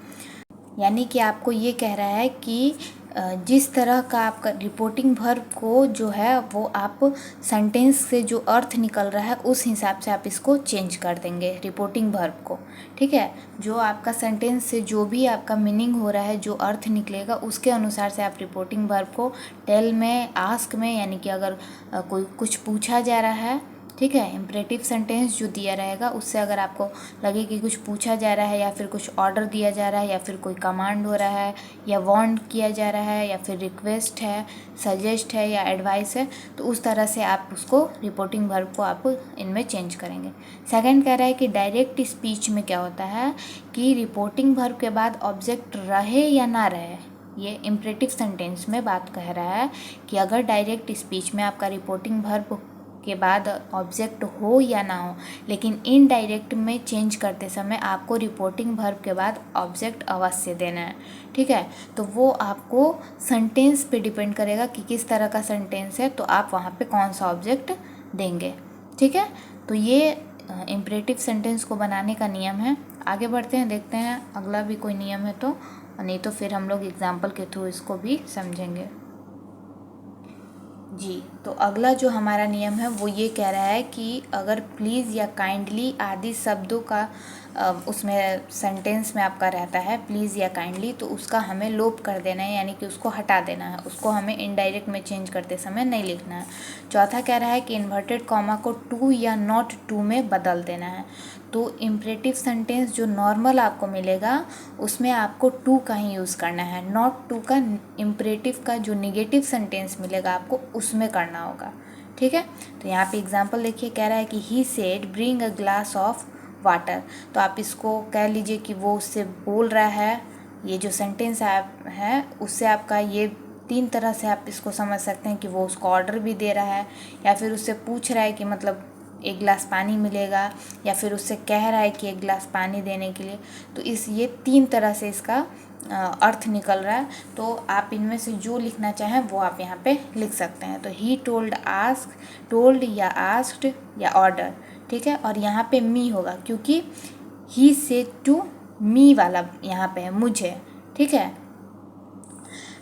यानी कि आपको ये कह रहा है कि जिस तरह का आपका रिपोर्टिंग वर्ब को जो है वो आप सेंटेंस से जो अर्थ निकल रहा है उस हिसाब से आप इसको चेंज कर देंगे रिपोर्टिंग वर्ब को, ठीक है। जो आपका सेंटेंस से जो भी आपका मीनिंग हो रहा है, जो अर्थ निकलेगा उसके अनुसार से आप रिपोर्टिंग वर्ब को टेल में, आस्क में, यानी कि अगर कोई कुछ पूछा जा रहा है, ठीक है, इम्परेटिव सेंटेंस जो दिया रहेगा उससे अगर आपको लगे कि कुछ पूछा जा रहा है या फिर कुछ ऑर्डर दिया जा रहा है या फिर कोई कमांड हो रहा है या वार्न किया जा रहा है या फिर रिक्वेस्ट है, सजेस्ट है या एडवाइस है, तो उस तरह से आप उसको रिपोर्टिंग वर्ब को आप इनमें चेंज करेंगे। सेकंड कह रहा है कि डायरेक्ट स्पीच में क्या होता है कि रिपोर्टिंग वर्ब के बाद ऑब्जेक्ट रहे या ना रहे, ये इम्परेटिव सेंटेंस में बात कह रहा है कि अगर डायरेक्ट स्पीच में आपका रिपोर्टिंग वर्ब के बाद ऑब्जेक्ट हो या ना हो, लेकिन इनडायरेक्ट में चेंज करते समय आपको रिपोर्टिंग वर्ब के बाद ऑब्जेक्ट अवश्य देना है। ठीक है, तो वो आपको सेंटेंस पे डिपेंड करेगा कि किस तरह का सेंटेंस है, तो आप वहाँ पे कौन सा ऑब्जेक्ट देंगे। ठीक है, तो ये इम्परेटिव सेंटेंस को बनाने का नियम है। आगे बढ़ते हैं, देखते हैं अगला भी कोई नियम है तो, नहीं तो फिर हम लोग एग्जाम्पल के थ्रू इसको भी समझेंगे। जी, तो अगला जो हमारा नियम है वो ये कह रहा है कि अगर प्लीज़ या काइंडली आदि शब्दों का उसमें सेंटेंस में आपका रहता है प्लीज़ या काइंडली, तो उसका हमें लोप कर देना है, यानी कि उसको हटा देना है, उसको हमें इनडायरेक्ट में चेंज करते समय नहीं लिखना है। चौथा कह रहा है कि इन्वर्टेड कॉमा को टू या नॉट टू में बदल देना है। तो इम्परेटिव सेंटेंस जो नॉर्मल आपको मिलेगा उसमें आपको टू का ही यूज़ करना है, नॉट टू का इम्परेटिव का जो निगेटिव सेंटेंस मिलेगा आपको उसमें करना होगा। ठीक है, तो यहाँ पे एग्जांपल देखिए, कह रहा है कि he said bring a glass of water. तो आप इसको कह लीजिए कि वो उससे बोल रहा है, ये जो सेंटेंस है उससे आपका ये 3 तरह से आप इसको समझ सकते हैं कि वो उसको ऑर्डर भी दे रहा है, या फिर उससे पूछ रहा है कि मतलब एक गिलास पानी मिलेगा, या फिर उससे कह रहा है कि एक गिलास पानी देने के लिए। तो ये 3 तरह से इसका अर्थ निकल रहा है। तो आप इनमें से जो लिखना चाहें वो आप यहाँ पे लिख सकते हैं। तो ही टोल्ड, आस्क, टोल्ड या आस्क्ड या ऑर्डर। ठीक है, और यहाँ पे मी होगा क्योंकि ही सेड टू मी वाला यहाँ पे है, मुझे। ठीक है,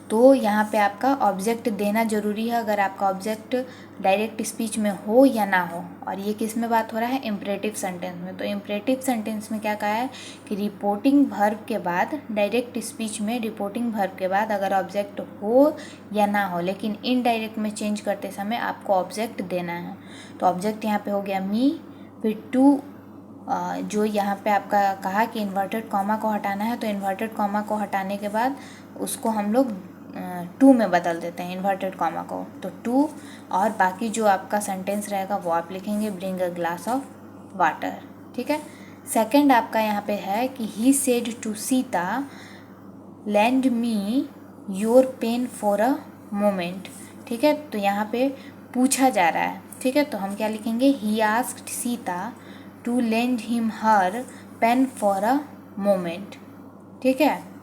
तो यहाँ पे आपका ऑब्जेक्ट देना ज़रूरी है अगर आपका ऑब्जेक्ट डायरेक्ट स्पीच में हो या ना हो। और ये किस में बात हो रहा है, इम्परेटिव सेंटेंस में। तो इम्परेटिव सेंटेंस में क्या कहा है कि रिपोर्टिंग वर्ब के बाद, डायरेक्ट स्पीच में रिपोर्टिंग वर्ब के बाद अगर ऑब्जेक्ट हो या ना हो, लेकिन इनडायरेक्ट में चेंज करते समय आपको ऑब्जेक्ट देना है। तो ऑब्जेक्ट यहाँ पे हो गया मी, फिर टू, जो यहाँ पे आपका कहा कि इन्वर्टेड कॉमा को हटाना है, तो इन्वर्टेड कॉमा को हटाने के बाद उसको हम लोग टू में बदल देते हैं, इन्वर्टेड कॉमा को। तो टू, और बाकी जो आपका सेंटेंस रहेगा वो आप लिखेंगे bring a glass of water. ठीक है, सेकंड आपका यहाँ पे है कि he said to Sita lend me your pen for a moment. ठीक है, तो यहाँ पे पूछा जा रहा है। ठीक है, तो हम क्या लिखेंगे, he asked Sita to lend him her pen for a moment. ठीक है,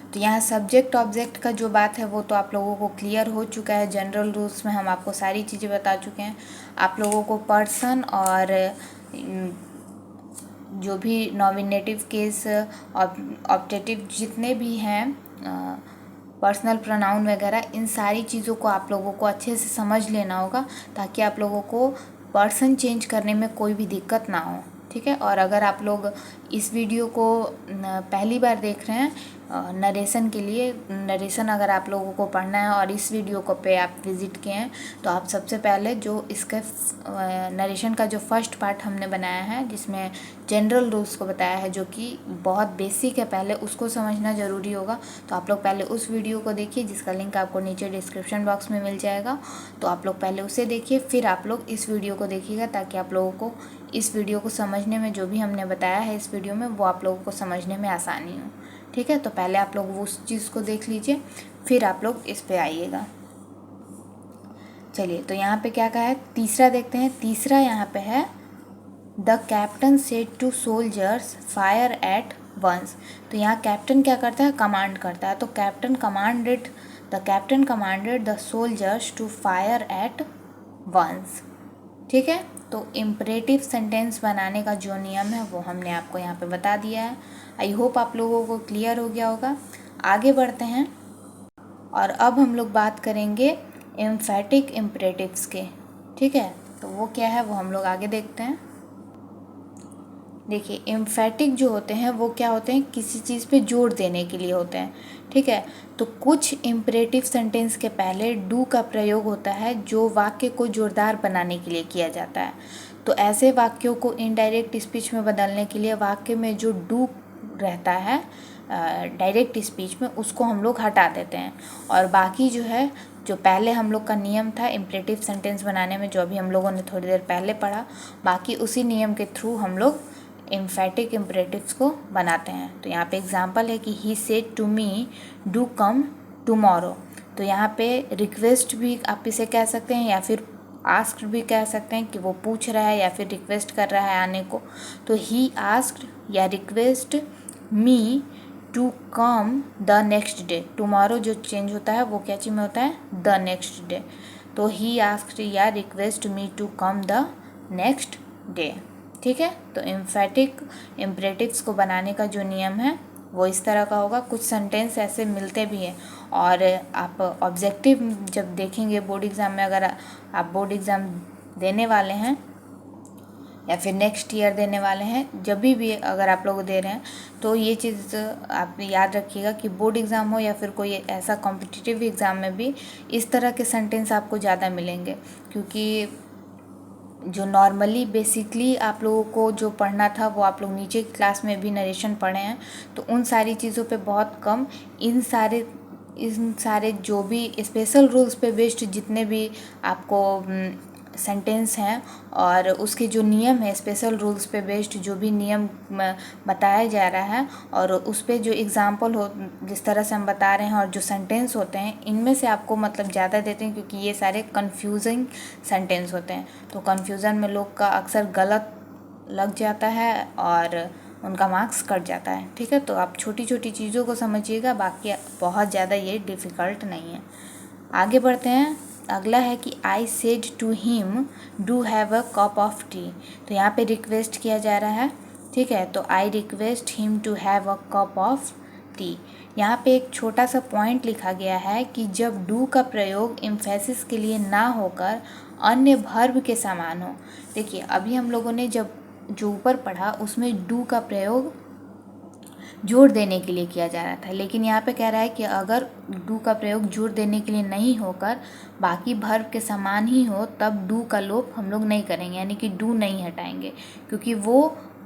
तो यहाँ सब्जेक्ट ऑब्जेक्ट का जो बात है वो तो आप लोगों को क्लियर हो चुका है। जनरल रूल्स में हम आपको सारी चीज़ें बता चुके हैं। आप लोगों को पर्सन और जो भी नॉमिनेटिव केस, ऑब्जेक्टिव जितने भी हैं, पर्सनल प्रोनाउन वगैरह, इन सारी चीज़ों को आप लोगों को अच्छे से समझ लेना होगा ताकि आप लोगों को पर्सन चेंज करने में कोई भी दिक्कत ना हो। ठीक है, और अगर आप लोग इस वीडियो को पहली बार देख रहे हैं, नरेशन के लिए, नरेशन अगर आप लोगों को पढ़ना है और इस वीडियो को पे आप विज़िट किए हैं, तो आप सबसे पहले जो इसका नरेशन का जो फर्स्ट पार्ट हमने बनाया है जिसमें जनरल रूल्स को बताया है जो कि बहुत बेसिक है, पहले उसको समझना ज़रूरी होगा। तो आप लोग पहले उस वीडियो को देखिए जिसका लिंक आपको नीचे डिस्क्रिप्शन बॉक्स में मिल जाएगा। तो आप लोग पहले उसे देखिए, फिर आप लोग इस वीडियो को देखिएगा ताकि आप लोगों को इस वीडियो को समझने में, जो भी हमने बताया है इस वीडियो में, वो आप लोगों को समझने में आसानी हो। ठीक है, तो पहले आप लोग वो उस चीज़ को देख लीजिए, फिर आप लोग इस पे आइएगा। चलिए, तो यहाँ पे क्या कहा है, तीसरा देखते हैं। तीसरा यहाँ पे है the captain said to soldiers fire at once. तो यहाँ कैप्टन क्या करता है, कमांड करता है। तो the captain commanded the soldiers to fire at once. ठीक है, तो इम्परेटिव सेंटेंस बनाने का जो नियम है वो हमने आपको यहाँ पे बता दिया है। आई होप आप लोगों को क्लियर हो गया होगा। आगे बढ़ते हैं और अब हम लोग बात करेंगे एम्फेटिक इम्परेटिव्स के। ठीक है, तो वो क्या है वो हम लोग आगे देखते हैं। देखिए, एम्फेटिक जो होते हैं वो क्या होते हैं, किसी चीज़ पे जोर देने के लिए होते हैं। ठीक है, तो कुछ इम्परेटिव सेंटेंस के पहले डू का प्रयोग होता है जो वाक्य को जोरदार बनाने के लिए किया जाता है। तो ऐसे वाक्यों को इनडायरेक्ट स्पीच में बदलने के लिए वाक्य में जो डू रहता है डायरेक्ट स्पीच में, उसको हम लोग हटा देते हैं। और बाकी जो है, जो पहले हम लोग का नियम था इम्परेटिव सेंटेंस बनाने में, जो अभी हम लोगों ने थोड़ी देर पहले पढ़ा, बाकी उसी नियम के थ्रू हम लोग एम्फेटिक इम्परेटिव्स को बनाते हैं। तो यहाँ पे एग्जांपल है कि he said to me do come tomorrow. तो यहाँ पे रिक्वेस्ट भी आप इसे कह सकते हैं या फिर आस्क्ड भी कह सकते हैं कि वो पूछ रहा है या फिर रिक्वेस्ट कर रहा है आने को। तो ही आस्क्ड या request me to come the next day. Tomorrow जो चेंज होता है वो क्या चीज़ में होता है, द नेक्स्ट डे। तो ही आस्क्ड या request me to come the next day. ठीक है, तो एम्फेटिक इम्परेटिव्स को बनाने का जो नियम है वो इस तरह का होगा। कुछ सेंटेंस ऐसे मिलते भी हैं और आप ऑब्जेक्टिव जब देखेंगे बोर्ड एग्ज़ाम में, अगर आप बोर्ड एग्ज़ाम देने वाले हैं या फिर नेक्स्ट ईयर देने वाले हैं, जब भी अगर आप लोग दे रहे हैं तो ये चीज़ आप याद रखिएगा कि बोर्ड एग्ज़ाम हो या फिर कोई ऐसा कॉम्पिटिटिव एग्ज़ाम में भी इस तरह के सेंटेंस आपको ज़्यादा मिलेंगे। क्योंकि जो नॉर्मली बेसिकली आप लोगों को जो पढ़ना था वो आप लोग नीचे क्लास में भी नरेशन पढ़े हैं, तो उन सारी चीज़ों पे बहुत कम इन सारे जो भी स्पेशल रूल्स पे बेस्ड जितने भी आपको सेंटेंस हैं और उसके जो नियम है, स्पेशल रूल्स पे बेस्ड जो भी नियम बताया जा रहा है और उस पे जो एग्जांपल हो जिस तरह से हम बता रहे हैं और जो सेंटेंस होते हैं, इनमें से आपको मतलब ज़्यादा देते हैं क्योंकि ये सारे कंफ्यूजिंग सेंटेंस होते हैं। तो कंफ्यूजन में लोग का अक्सर गलत लग जाता है और उनका मार्क्स कट जाता है। ठीक है, तो आप छोटी छोटी चीज़ों को समझिएगा, बाकी बहुत ज़्यादा ये डिफ़िकल्ट नहीं है। आगे बढ़ते हैं। अगला है कि I said to him do have a cup of tea. तो यहाँ पे रिक्वेस्ट किया जा रहा है। ठीक है, तो I request him to have a cup of tea. यहाँ पे एक छोटा सा पॉइंट लिखा गया है कि जब डू का प्रयोग एम्फेसिस के लिए ना होकर अन्य वर्ब के समान हो। देखिए, अभी हम लोगों ने जब जो ऊपर पढ़ा उसमें डू का प्रयोग जोर देने के लिए किया जा रहा था, लेकिन यहाँ पे कह रहा है कि अगर डू का प्रयोग जोर देने के लिए नहीं होकर बाकी वर्ब के समान ही हो तब डू का लोप हम लोग नहीं करेंगे, यानी कि डू नहीं हटाएंगे क्योंकि वो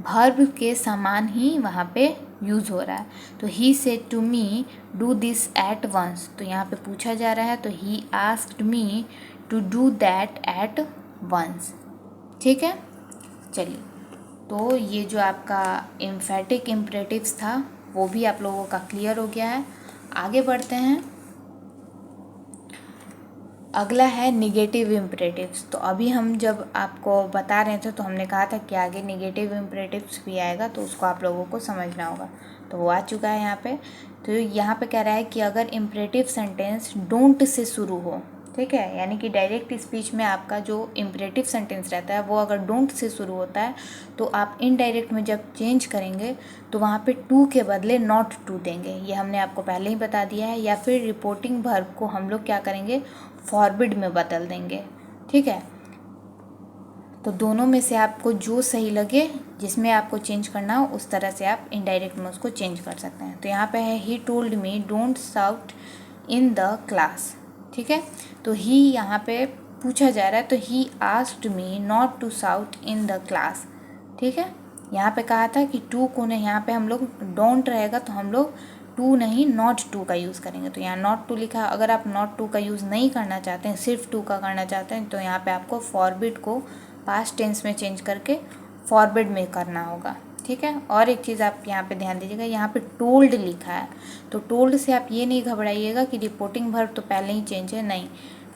वर्ब के समान ही वहाँ पे यूज़ हो रहा है। तो he said to me do this at once. तो यहाँ पे पूछा जा रहा है, तो he asked me to do that at once. ठीक है, चलिए, तो ये जो आपका एम्फेटिक इम्परेटिव्स था वो भी आप लोगों का क्लियर हो गया है। आगे बढ़ते हैं। अगला है निगेटिव इम्परेटिव्स। तो अभी हम जब आपको बता रहे थे तो हमने कहा था कि आगे निगेटिव इम्परेटिव्स भी आएगा, तो उसको आप लोगों को समझना होगा। तो वो आ चुका है यहाँ पे। तो यहाँ पे कह रहा है कि अगर इम्परेटिव सेंटेंस डोंट से शुरू हो, ठीक है, यानी कि डायरेक्ट स्पीच में आपका जो इम्परेटिव सेंटेंस रहता है वो अगर डोंट से शुरू होता है तो आप इनडायरेक्ट में जब चेंज करेंगे तो वहाँ पे टू के बदले नॉट टू देंगे। ये हमने आपको पहले ही बता दिया है। या फिर रिपोर्टिंग वर्ब को हम लोग क्या करेंगे, फॉरबिड में बदल देंगे। ठीक है, तो दोनों में से आपको जो सही लगे, जिसमें आपको चेंज करना हो उस तरह से आप इनडायरेक्ट में उसको चेंज कर सकते हैं। तो यहाँ पे है he told me don't shout in the class. ठीक है, तो ही यहाँ पे पूछा जा रहा है, तो he asked me not to shout in the class. ठीक है, यहाँ पे कहा था कि टू को नहीं, यहाँ पे हम लोग डोंट रहेगा तो हम लोग टू नहीं नॉट टू का यूज़ करेंगे। तो यहाँ नॉट टू लिखा। अगर आप नॉट टू का यूज़ नहीं करना चाहते हैं, सिर्फ टू का करना चाहते हैं, तो यहाँ पे आपको फॉरबिड को पास्ट टेंस में चेंज करके फॉरबिड में करना होगा। ठीक है, और एक चीज़ आप यहाँ पे ध्यान दीजिएगा, यहाँ पे टोल्ड लिखा है, तो टोल्ड से आप ये नहीं घबराइएगा कि रिपोर्टिंग वर्ब तो पहले ही चेंज है, नहीं,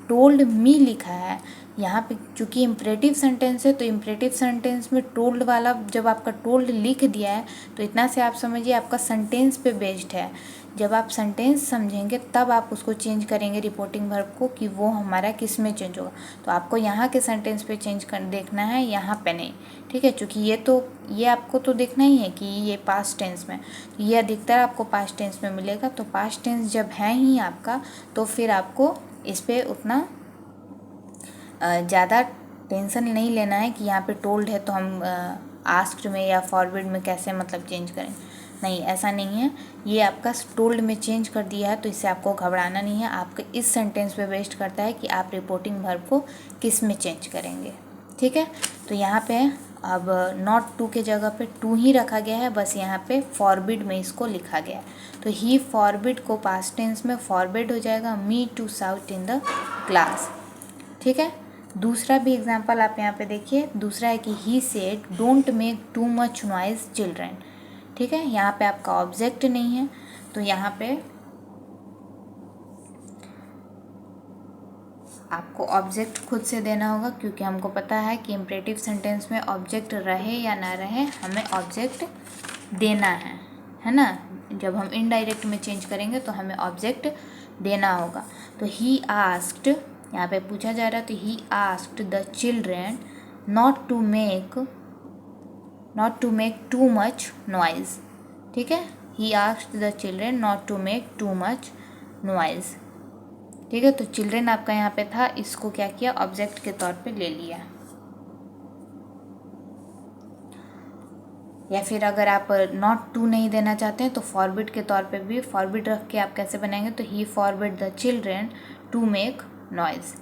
टोल्ड मी लिखा है यहाँ पे। चूँकि इम्परेटिव सेंटेंस है तो इम्परेटिव सेंटेंस में टोल्ड वाला जब आपका टोल्ड लिख दिया है तो इतना से आप समझिए आपका सेंटेंस पे बेस्ड है। जब आप सेंटेंस समझेंगे तब आप उसको चेंज करेंगे रिपोर्टिंग वर्ब को कि वो हमारा किस में चेंज होगा। तो आपको यहाँ के सेंटेंस पे चेंज कर देखना है, यहाँ पे नहीं। ठीक है, चूँकि ये आपको तो देखना ही है कि ये पास्ट टेंस में, तो ये अधिकतर आपको पास्ट टेंस में मिलेगा। तो पास्ट टेंस जब है ही आपका तो फिर आपको इस पर उतना ज़्यादा टेंशन नहीं लेना है कि यहाँ पे टोल्ड है तो हम आस्क्ड में या फॉरवर्ड में कैसे मतलब चेंज करें। नहीं, ऐसा नहीं है। ये आपका टोल्ड में चेंज कर दिया है तो इससे आपको घबराना नहीं है। आपके इस सेंटेंस पे बेस्ड करता है कि आप रिपोर्टिंग वर्ब को किस में चेंज करेंगे। ठीक है, तो यहाँ पे अब नॉट टू के जगह पे टू ही रखा गया है, बस यहाँ पे फॉरबिड में इसको लिखा गया है। तो ही फॉरबिड को पास्ट टेंस में फॉरबिड हो जाएगा me to shout in the class. ठीक है, दूसरा भी एग्जाम्पल आप यहाँ पे देखिए, दूसरा है कि he said don't make too much noise children. ठीक है, यहाँ पे आपका ऑब्जेक्ट नहीं है, तो यहाँ पे आपको ऑब्जेक्ट खुद से देना होगा, क्योंकि हमको पता है कि इम्परेटिव सेंटेंस में ऑब्जेक्ट रहे या ना रहे हमें ऑब्जेक्ट देना है ना। जब हम इनडायरेक्ट में चेंज करेंगे तो हमें ऑब्जेक्ट देना होगा। तो ही आस्क्ड, यहाँ पे पूछा जा रहा है, तो he asked the children not to make too much noise. ठीक है, he asked the children not to make too much noise. ठीक है, तो चिल्ड्रेन आपका यहाँ पे था, इसको क्या किया, ऑब्जेक्ट के तौर पे ले लिया। या फिर अगर आप नॉट टू नहीं देना चाहते हैं तो फॉरबिड के तौर पे भी फॉरबिड रख के आप कैसे बनाएंगे, तो he forbid the children to make noise.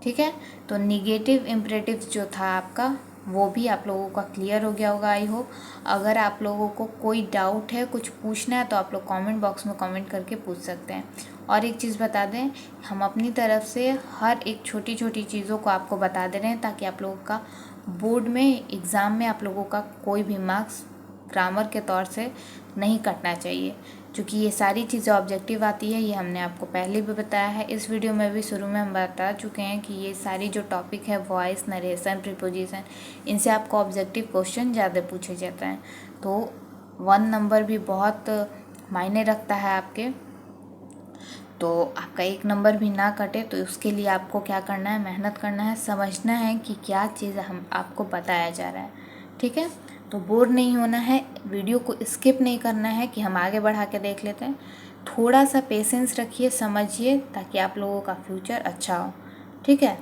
ठीक है, तो निगेटिव इम्परेटिव जो था आपका वो भी आप लोगों का क्लियर हो गया होगा, आई होप। अगर आप लोगों को कोई डाउट है, कुछ पूछना है, तो आप लोग कमेंट बॉक्स में कमेंट करके पूछ सकते हैं। और एक चीज़ बता दें, हम अपनी तरफ से हर एक छोटी छोटी चीज़ों को आपको बता दे रहे हैं, ताकि आप लोगों का बोर्ड में, एग्ज़ाम में आप लोगों का कोई भी मार्क्स ग्रामर के तौर से नहीं कटना चाहिए, क्योंकि ये सारी चीज़ें ऑब्जेक्टिव आती है। ये हमने आपको पहले भी बताया है, इस वीडियो में भी शुरू में हम बता चुके हैं कि ये सारी जो टॉपिक है, वॉइस, नरेशन, प्रीपोजिशन, इनसे आपको ऑब्जेक्टिव क्वेश्चन ज़्यादा पूछे जाते हैं। तो 1 नंबर भी बहुत मायने रखता है आपके, तो आपका 1 नंबर भी ना कटे, तो उसके लिए आपको क्या करना है, मेहनत करना है, समझना है कि क्या चीज़ हम आपको बताया जा रहा है। ठीक है, तो बोर नहीं होना है, वीडियो को स्किप नहीं करना है कि हम आगे बढ़ा के देख लेते हैं। थोड़ा सा पेशेंस रखिए, समझिए, ताकि आप लोगों का फ्यूचर अच्छा हो। ठीक है,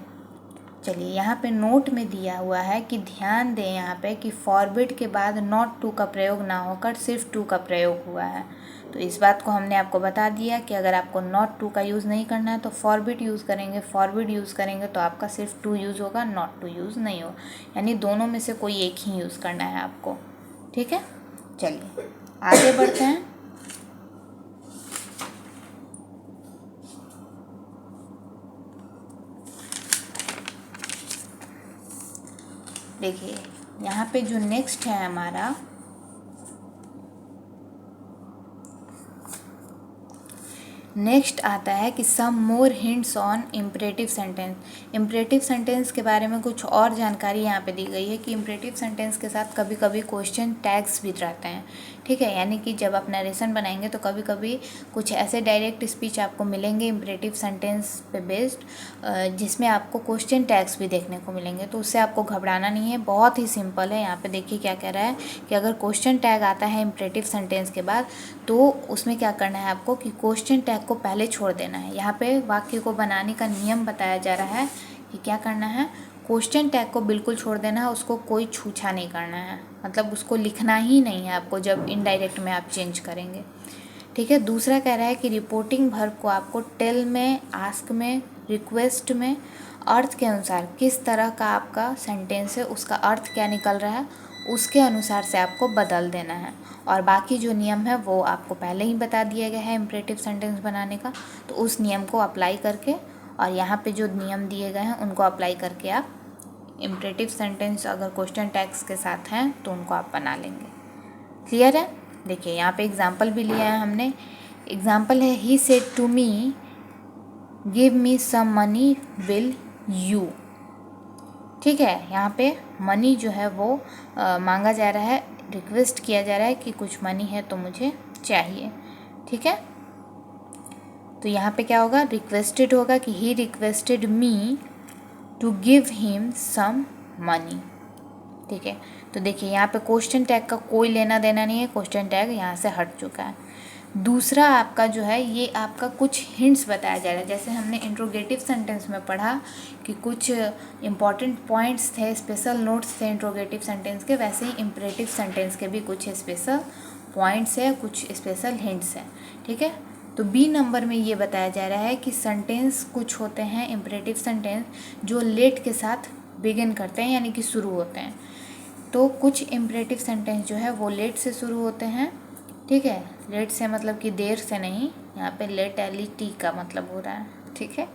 चलिए यहाँ पे नोट में दिया हुआ है कि ध्यान दें यहाँ पे कि फॉरबिड के बाद नॉट टू का प्रयोग ना होकर सिर्फ टू का प्रयोग हुआ है। तो इस बात को हमने आपको बता दिया कि अगर आपको नॉट टू का यूज़ नहीं करना है तो फॉरबिड यूज़ करेंगे, फॉरबिड यूज़ करेंगे तो आपका सिर्फ टू यूज़ होगा, नॉट टू यूज़ नहीं हो, यानी दोनों में से कोई एक ही यूज़ करना है आपको। ठीक है, चलिए आगे बढ़ते हैं। देखिए यहाँ पे जो नेक्स्ट है हमारा, नेक्स्ट आता है कि some more hints on imperative sentence. Imperative sentence के बारे में कुछ और जानकारी यहाँ पे दी गई है कि इम्परेटिव सेंटेंस के साथ कभी कभी क्वेश्चन टैग्स भी रहते हैं। ठीक है, यानी कि जब आप नरेशन बनाएंगे तो कभी कभी कुछ ऐसे डायरेक्ट स्पीच आपको मिलेंगे इम्परेटिव सेंटेंस पे बेस्ड, जिसमें आपको क्वेश्चन टैग्स भी देखने को मिलेंगे। तो उससे आपको घबराना नहीं है, बहुत ही सिंपल है। यहाँ पे देखिए क्या कह रहा है कि अगर क्वेश्चन टैग आता है इम्परेटिव सेंटेंस के बाद, तो उसमें क्या करना है आपको कि क्वेश्चन टैग को पहले छोड़ देना है। यहाँ पे वाक्य को बनाने का नियम बताया जा रहा है कि क्या करना है, क्वेश्चन टैग को बिल्कुल छोड़ देना है, उसको कोई छूछा नहीं करना है, मतलब उसको लिखना ही नहीं है आपको जब इनडायरेक्ट में आप चेंज करेंगे। ठीक है, दूसरा कह रहा है कि रिपोर्टिंग वर्ब को आपको टेल में, आस्क में, रिक्वेस्ट में अर्थ के अनुसार किस तरह का आपका सेंटेंस है, उसका अर्थ क्या निकल रहा है, उसके अनुसार से आपको बदल देना है। और बाकी जो नियम है वो आपको पहले ही बता दिया गया है इम्परेटिव सेंटेंस बनाने का, तो उस नियम को अप्लाई करके और यहाँ पे जो नियम दिए गए हैं उनको अप्लाई करके आप इम्परेटिव सेंटेंस अगर क्वेश्चन टैग्स के साथ हैं तो उनको आप बना लेंगे। क्लियर है? देखिए यहाँ पे एग्जाम्पल भी लिया है हमने। एग्जाम्पल है he said to me give me some money will you. ठीक है, यहाँ पे मनी जो है वो मांगा जा रहा है, रिक्वेस्ट किया जा रहा है कि कुछ मनी है तो मुझे चाहिए। ठीक है, तो यहाँ पे क्या होगा, रिक्वेस्टेड होगा कि he requested me to give him some money. ठीक है, तो देखिए यहाँ पे क्वेश्चन टैग का कोई लेना देना नहीं है, क्वेश्चन टैग यहाँ से हट चुका है। दूसरा आपका जो है ये आपका कुछ हिंट्स बताया जा रहा है, जैसे हमने इंट्रोगेटिव सेंटेंस में पढ़ा कि कुछ इंपॉर्टेंट पॉइंट्स थे, स्पेशल नोट्स थे इंट्रोगेटिव सेंटेंस के, वैसे ही इम्परेटिव सेंटेंस के भी कुछ स्पेशल पॉइंट्स है, कुछ स्पेशल हिंट्स हैं। ठीक है, तो बी नंबर में ये बताया जा रहा है कि सेंटेंस कुछ होते हैं इम्परेटिव सेंटेंस जो लेट के साथ बिगिन करते हैं, यानी कि शुरू होते हैं। तो कुछ इम्परेटिव सेंटेंस जो है वो लेट से शुरू होते हैं। ठीक है, लेट से मतलब कि देर से नहीं, यहाँ पे लेटेलिटी का मतलब हो रहा है। ठीक है,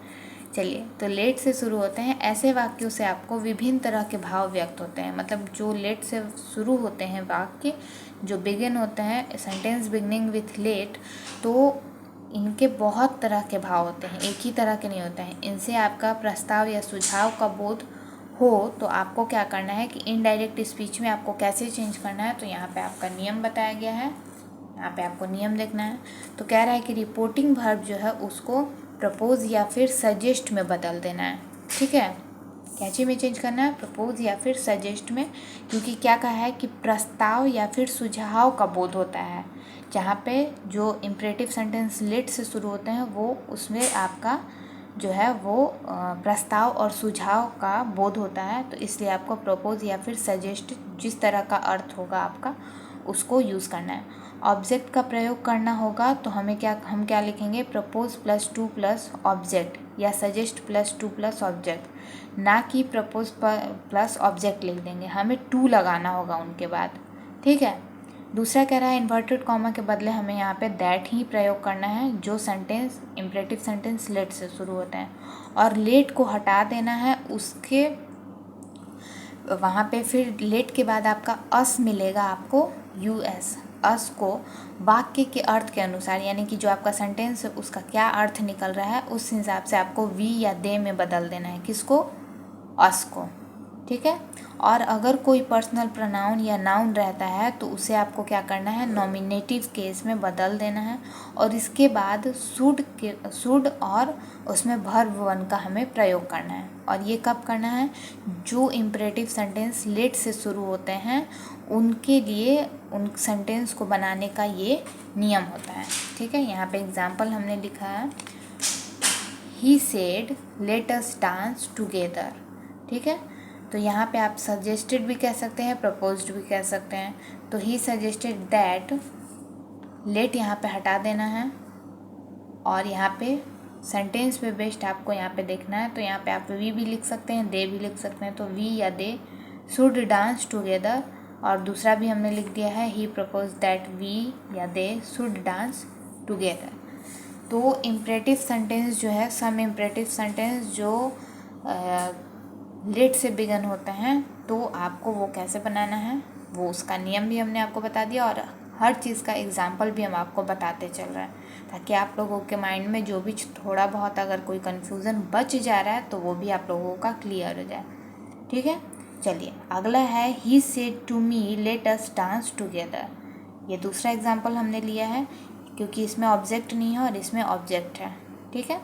चलिए, तो लेट से शुरू होते हैं ऐसे वाक्यों से आपको विभिन्न तरह के भाव व्यक्त होते हैं। मतलब जो लेट से शुरू होते हैं वाक्य, जो बिगिन होते हैं सेंटेंस बिगनिंग विथ लेट, तो इनके बहुत तरह के भाव होते हैं, एक ही तरह के नहीं होते हैं। इनसे आपका प्रस्ताव या सुझाव का बोध हो तो आपको क्या करना है कि इनडायरेक्ट स्पीच में आपको कैसे चेंज करना है। तो यहाँ पे आपका नियम बताया गया है, यहाँ पे आपको नियम देखना है। तो कह रहा है कि रिपोर्टिंग वर्ब जो है उसको प्रपोज या फिर सजेस्ट में बदल देना है। ठीक है, क्या चीज़ में चेंज करना है, प्रपोज या फिर सजेस्ट में, क्योंकि क्या कहा है कि प्रस्ताव या फिर सुझाव का बोध होता है। जहाँ पे जो इम्परेटिव सेंटेंस लेट से शुरू होते हैं वो उसमें आपका जो है वो प्रस्ताव और सुझाव का बोध होता है। तो इसलिए आपको प्रपोज या फिर सजेस्ट, जिस तरह का अर्थ होगा आपका, उसको यूज़ करना है। ऑब्जेक्ट का प्रयोग करना होगा तो हम क्या लिखेंगे, propose plus to plus object या suggest plus to plus object, ना कि प्रपोज प्लस ऑब्जेक्ट लिख देंगे, हमें टू लगाना होगा उनके बाद। ठीक है। दूसरा कह रहा है इन्वर्टेड कॉमा के बदले हमें यहाँ पे दैट ही प्रयोग करना है जो सेंटेंस इम्परेटिव सेंटेंस लेट से शुरू होते हैं, और लेट को हटा देना है। उसके वहाँ पे फिर लेट के बाद आपका अस मिलेगा आपको, यूएस। अस को वाक्य के अर्थ के अनुसार, यानी कि जो आपका सेंटेंस है उसका क्या अर्थ निकल रहा है उस हिसाब से आपको वी या दे में बदल देना है। किसको, अस को। ठीक है। और अगर कोई पर्सनल प्रोनाउन या नाउन रहता है तो उसे आपको क्या करना है, नॉमिनेटिव केस में बदल देना है। और इसके बाद शुड और उसमें वर्ब वन का हमें प्रयोग करना है। और ये कब करना है, जो इम्परेटिव सेंटेंस लेट से शुरू होते हैं उनके लिए उन सेंटेंस को बनाने का ये नियम होता है। ठीक है। यहाँ पे एग्जाम्पल हमने लिखा है, he said let us dance together. ठीक है। तो यहाँ पे आप सजेस्टेड भी कह सकते हैं, प्रपोज्ड भी कह सकते हैं। तो ही सजेस्टेड दैट, लेट यहाँ पे हटा देना है और यहाँ पे सेंटेंस पे बेस्ड आपको यहाँ पे देखना है। तो यहाँ पे आप वी भी लिख सकते हैं, दे भी लिख सकते हैं। तो वी या दे शुड डांस टुगेदर, और दूसरा भी हमने लिख दिया है, ही प्रपोज दैट वी या दे शुड डांस टुगेदर। तो इम्परेटिव सेंटेंस जो है, सम इम्परेटिव सेंटेंस जो लेट से बिगन होते हैं, तो आपको वो कैसे बनाना है, वो उसका नियम भी हमने आपको बता दिया, और हर चीज़ का एग्जाम्पल भी हम आपको बताते चल रहे हैं, ताकि आप लोगों के माइंड में जो भी थोड़ा बहुत अगर कोई कन्फ्यूज़न बच जा रहा है तो वो भी आप लोगों का क्लियर हो जाए। ठीक है। चलिए, अगला है, he said to me let us dance together. ये दूसरा एग्जाम्पल हमने लिया है क्योंकि इसमें ऑब्जेक्ट नहीं है और इसमें ऑब्जेक्ट है। ठीक है।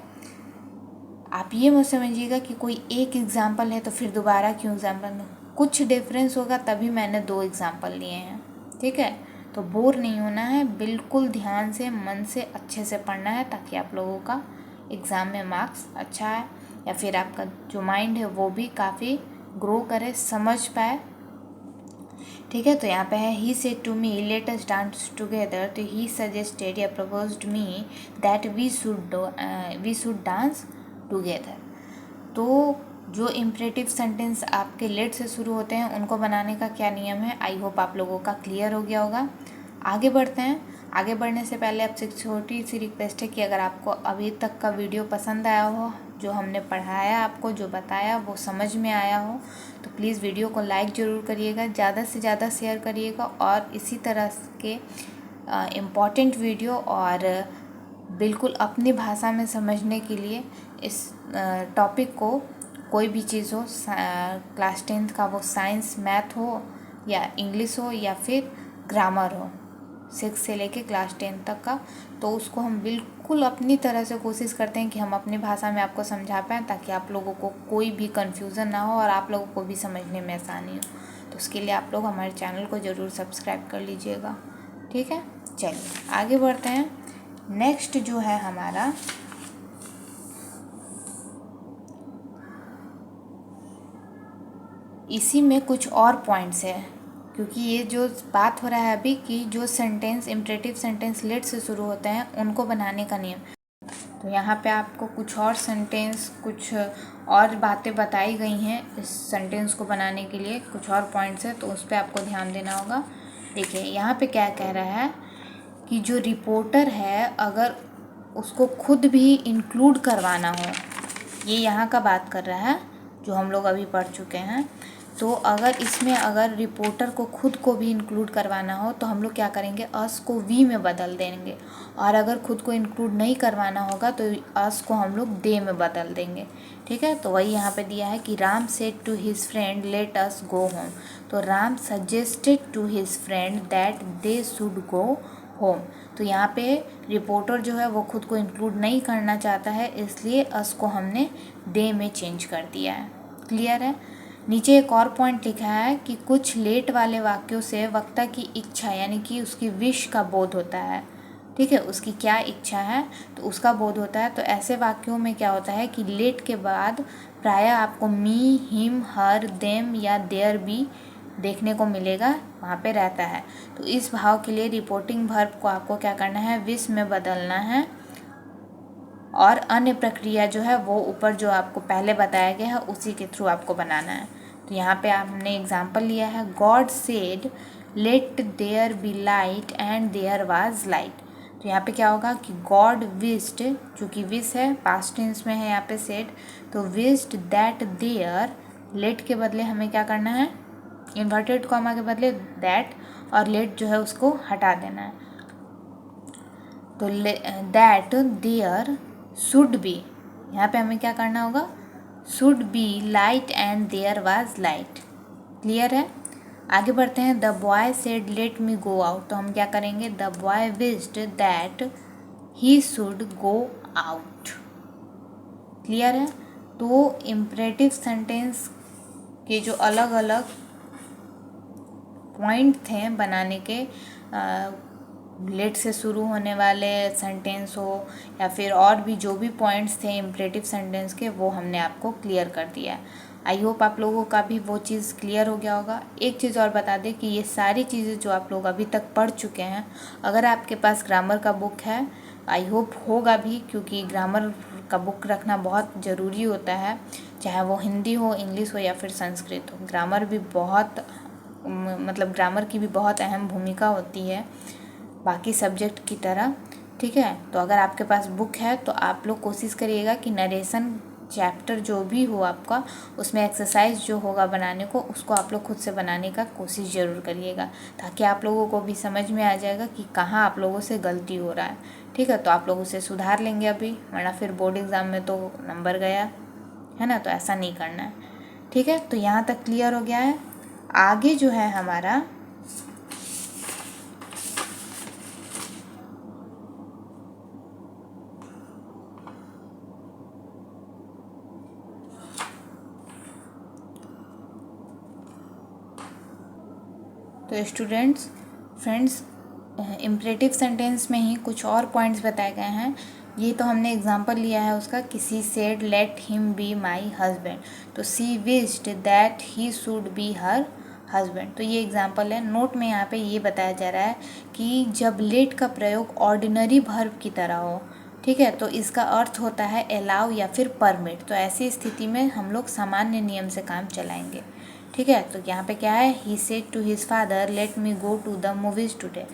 आप ये मत समझिएगा कि कोई एक एग्जाम्पल है तो फिर दोबारा क्यों एग्जाम्पल, कुछ डिफरेंस होगा तभी मैंने दो एग्जाम्पल लिए हैं। ठीक है। तो बोर नहीं होना है, बिल्कुल ध्यान से मन से अच्छे से पढ़ना है, ताकि आप लोगों का एग्ज़ाम में मार्क्स अच्छा है, या फिर आपका जो माइंड है वो भी काफ़ी ग्रो करे, समझ पाए। ठीक है। तो यहाँ पे है, he said to me let us dance together. तो ही सजेस्टेड या proposed me that we should dance together. तो जो इम्परेटिव सेंटेंस आपके लेट से शुरू होते हैं उनको बनाने का क्या नियम है, आई होप आप लोगों का क्लियर हो गया होगा। आगे बढ़ते हैं। आगे बढ़ने से पहले आपसे एक छोटी सी रिक्वेस्ट है कि अगर आपको अभी तक का वीडियो पसंद आया हो, जो हमने पढ़ाया आपको, जो बताया वो समझ में आया हो, तो प्लीज़ वीडियो को लाइक ज़रूर करिएगा, ज़्यादा से ज़्यादा शेयर करिएगा, और इसी तरह के इम्पॉर्टेंट वीडियो और बिल्कुल अपनी भाषा में समझने के लिए इस टॉपिक को, कोई भी चीज़ हो, क्लास 10th का, वो साइंस मैथ हो या इंग्लिश हो या फिर ग्रामर हो, 6 से लेके क्लास 10 तक का, तो उसको हम बिल्कुल अपनी तरह से कोशिश करते हैं कि हम अपनी भाषा में आपको समझा पाएँ, ताकि आप लोगों को कोई भी कन्फ्यूज़न ना हो और आप लोगों को भी समझने में आसानी हो। तो उसके लिए आप लोग हमारे चैनल को ज़रूर सब्सक्राइब कर लीजिएगा। ठीक है। चलिए आगे बढ़ते हैं। नेक्स्ट जो है हमारा, इसी में कुछ और पॉइंट्स है, क्योंकि ये जो बात हो रहा है अभी कि जो सेंटेंस इम्परेटिव सेंटेंस लेट से शुरू होते हैं उनको बनाने का नियम। तो यहाँ पे आपको कुछ और सेंटेंस, कुछ और बातें बताई गई हैं इस सेंटेंस को बनाने के लिए, कुछ और पॉइंट्स है, तो उस पर आपको ध्यान देना होगा। देखिए यहाँ पे क्या कह रहा है कि जो रिपोर्टर है अगर उसको खुद भी इंक्लूड करवाना हो, ये यहाँ का बात कर रहा है जो हम लोग अभी पढ़ चुके हैं। तो अगर इसमें अगर रिपोर्टर को खुद को भी इंक्लूड करवाना हो तो हम लोग क्या करेंगे, अस को वी में बदल देंगे, और अगर खुद को इंक्लूड नहीं करवाना होगा तो अस को हम लोग दे में बदल देंगे। ठीक है, तो वही यहाँ पे दिया है कि Ram said to his friend let us go home. तो Ram suggested to his friend that they should go home. तो यहाँ पे रिपोर्टर जो है वो खुद को इंक्लूड नहीं करना चाहता है, इसलिए अस को हमने दे में चेंज कर दिया है। क्लियर है। नीचे एक और पॉइंट लिखा है कि कुछ लेट वाले वाक्यों से वक्ता की इच्छा यानी कि उसकी विश का बोध होता है। ठीक है, उसकी क्या इच्छा है तो उसका बोध होता है। तो ऐसे वाक्यों में क्या होता है कि लेट के बाद प्रायः आपको मी, हिम, हर, देम या देयर भी देखने को मिलेगा, वहाँ पे रहता है। तो इस भाव के लिए रिपोर्टिंग वर्ब को आपको क्या करना है, विश में बदलना है, और अन्य प्रक्रिया जो है वो ऊपर जो आपको पहले बताया गया है उसी के थ्रू आपको बनाना है। तो यहाँ पे आपने एग्जाम्पल लिया है, God said let there be light and there was light. तो यहाँ पे क्या होगा कि गॉड विस्ड, चूँकि विश है पास्ट टेंस में है यहाँ पे सेड, तो विस्ड दैट देयर, लेट के बदले हमें क्या करना है, इन्वर्टेड कॉमा के बदले दैट, और लेट जो है उसको हटा देना है। तो दैट देयर शुड बी, यहाँ पे हमें क्या करना होगा, should be light and there was light. Clear है। आगे बढ़ते हैं, the boy said let me go out. तो हम क्या करेंगे, the boy wished that he should go out. Clear है। तो इम्परेटिव सेंटेंस के जो अलग अलग पॉइंट थे बनाने के, लेट से शुरू होने वाले सेंटेंस हो या फिर और भी जो भी पॉइंट्स थे इम्परेटिव सेंटेंस के, वो हमने आपको क्लियर कर दिया है। आई होप आप लोगों का भी वो चीज़ क्लियर हो गया होगा। एक चीज़ और बता दें कि ये सारी चीज़ें जो आप लोग अभी तक पढ़ चुके हैं, अगर आपके पास ग्रामर का बुक है, आई होप होगा भी, क्योंकि ग्रामर का बुक रखना बहुत ज़रूरी होता है, चाहे वो हिंदी हो, इंग्लिश हो या फिर संस्कृत हो। ग्रामर भी बहुत मतलब ग्रामर की भी बहुत अहम भूमिका होती है बाकी सब्जेक्ट की तरह। ठीक है, तो अगर आपके पास बुक है तो आप लोग कोशिश करिएगा कि नरेशन चैप्टर जो भी हो आपका, उसमें एक्सरसाइज जो होगा बनाने को, उसको आप लोग खुद से बनाने का कोशिश ज़रूर करिएगा, ताकि आप लोगों को भी समझ में आ जाएगा कि कहाँ आप लोगों से गलती हो रहा है। ठीक है, तो आप लोग उसे सुधार लेंगे अभी, वरना फिर बोर्ड एग्ज़ाम में तो नंबर गया है ना, तो ऐसा नहीं करना है। ठीक है, तो यहाँ तक क्लियर हो गया है। आगे जो है हमारा तो स्टूडेंट्स फ्रेंड्स, इम्परेटिव सेंटेंस में ही कुछ और पॉइंट्स बताए गए हैं। ये तो हमने एग्जांपल लिया है उसका, किसी said let him be my husband, तो she wished that he should be her husband. तो ये एग्जांपल है। नोट में यहाँ पे ये बताया जा रहा है कि जब लेट का प्रयोग ऑर्डिनरी वर्ब की तरह हो, ठीक है, तो इसका अर्थ होता है अलाउ या फिर परमिट। तो ऐसी स्थिति में हम लोग सामान्य नियम से काम चलाएंगे। ठीक है, तो यहाँ पे क्या है, he said to his father let me go to the movies today.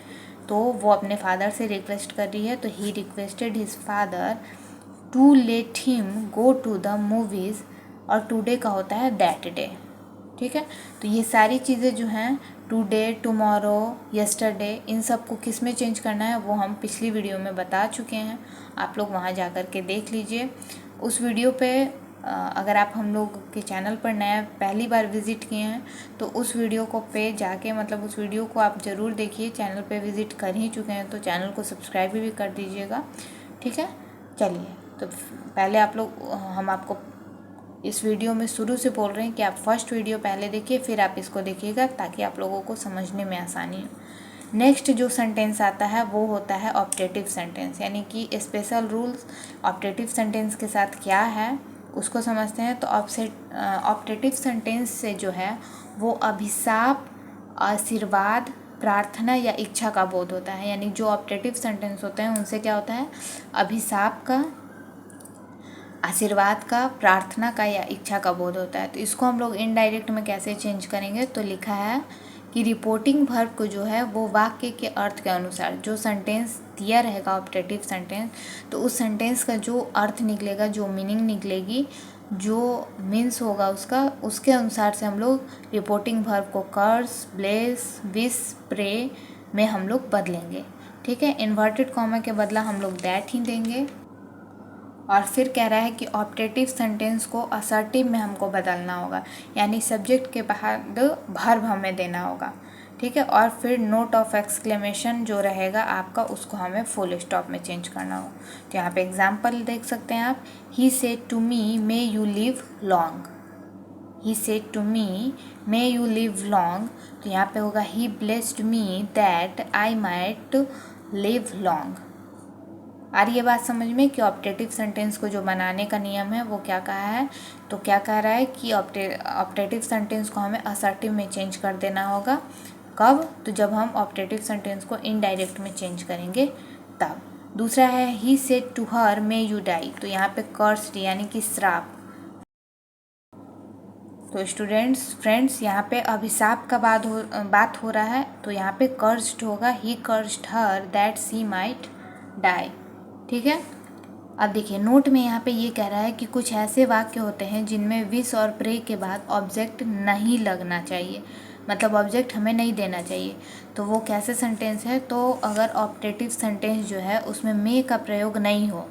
तो वो अपने फादर से रिक्वेस्ट कर रही है, तो he requested his father to let him go to the movies, और टुडे का होता है दैट डे। ठीक है, तो ये सारी चीज़ें जो हैं, टुडे, टुमारो, यस्टरडे, इन सब को किस में चेंज करना है वो हम पिछली वीडियो में बता चुके हैं। आप लोग वहाँ जा कर के देख लीजिए उस वीडियो पे। अगर आप हम लोग के चैनल पर नया पहली बार विज़िट किए हैं तो उस वीडियो को पे जाके, मतलब उस वीडियो को आप ज़रूर देखिए। चैनल पे विज़िट कर ही चुके हैं तो चैनल को सब्सक्राइब भी कर दीजिएगा। ठीक है, चलिए, तो पहले आप लोग, हम आपको इस वीडियो में शुरू से बोल रहे हैं कि आप फर्स्ट वीडियो पहले देखिए, फिर आप इसको देखिएगा, ताकि आप लोगों को समझने में आसानी हो। नेक्स्ट जो सेंटेंस आता है वो होता है ऑप्टेटिव सेंटेंस, यानी कि स्पेशल रूल्स ऑप्टेटिव सेंटेंस के साथ क्या है उसको समझते हैं। तो ऑप्टेटिव सेंटेंस से जो है वो अभिशाप, आशीर्वाद, प्रार्थना या इच्छा का बोध होता है। यानी जो ऑप्टेटिव सेंटेंस होते हैं उनसे क्या होता है, अभिशाप का, आशीर्वाद का, प्रार्थना का या इच्छा का बोध होता है। तो इसको हम लोग इनडायरेक्ट में कैसे चेंज करेंगे, तो लिखा है कि कि रिपोर्टिंग वर्ब को जो है वो वाक्य के अर्थ के अनुसार जो सेंटेंस दिया रहेगा ऑप्टेटिव सेंटेंस, तो उस सेंटेंस का जो अर्थ निकलेगा, जो मीनिंग निकलेगी, जो मीन्स होगा उसका, उसके अनुसार से हम लोग रिपोर्टिंग वर्ब को कर्स, ब्लेस, विश, प्रे में हम लोग बदलेंगे। ठीक है, इन्वर्टेड कॉमा के बदला हम लोग दैट ही देंगे। और फिर कह रहा है कि ऑप्टेटिव सेंटेंस को असर्टिव में हमको बदलना होगा, यानी सब्जेक्ट के बाद वर्ब हमें देना होगा। ठीक है, और फिर नोट ऑफ एक्सक्लेमेशन जो रहेगा आपका, उसको हमें फुल स्टॉप में चेंज करना हो। तो यहाँ पे एग्जांपल देख सकते हैं आप, he said to me may you live long. He said to me may you live long, तो यहाँ पे होगा he blessed me that I might live long. आ रही है बात समझ में कि ऑप्टेटिव सेंटेंस को जो बनाने का नियम है वो क्या कहा है। तो क्या कह रहा है कि ऑप्टेटिव सेंटेंस को हमें असर्टिव में चेंज कर देना होगा। कब? तो जब हम ऑप्टेटिव सेंटेंस को इनडायरेक्ट में चेंज करेंगे तब। दूसरा है he said to her may you die, तो यहाँ पे कर्स्ड यानी कि श्राप। तो स्टूडेंट्स फ्रेंड्स, यहाँ पे अभिशाप का बात हो रहा है, तो यहाँ पे कर्स्ड होगा he cursed her that she might die. ठीक है, अब देखिए नोट में यहाँ पे ये कह रहा है कि कुछ ऐसे वाक्य होते हैं जिनमें विश और प्रे के बाद ऑब्जेक्ट नहीं लगना चाहिए, मतलब ऑब्जेक्ट हमें नहीं देना चाहिए। तो वो कैसे सेंटेंस है? तो अगर ऑप्टेटिव सेंटेंस जो है उसमें मे का प्रयोग नहीं हो।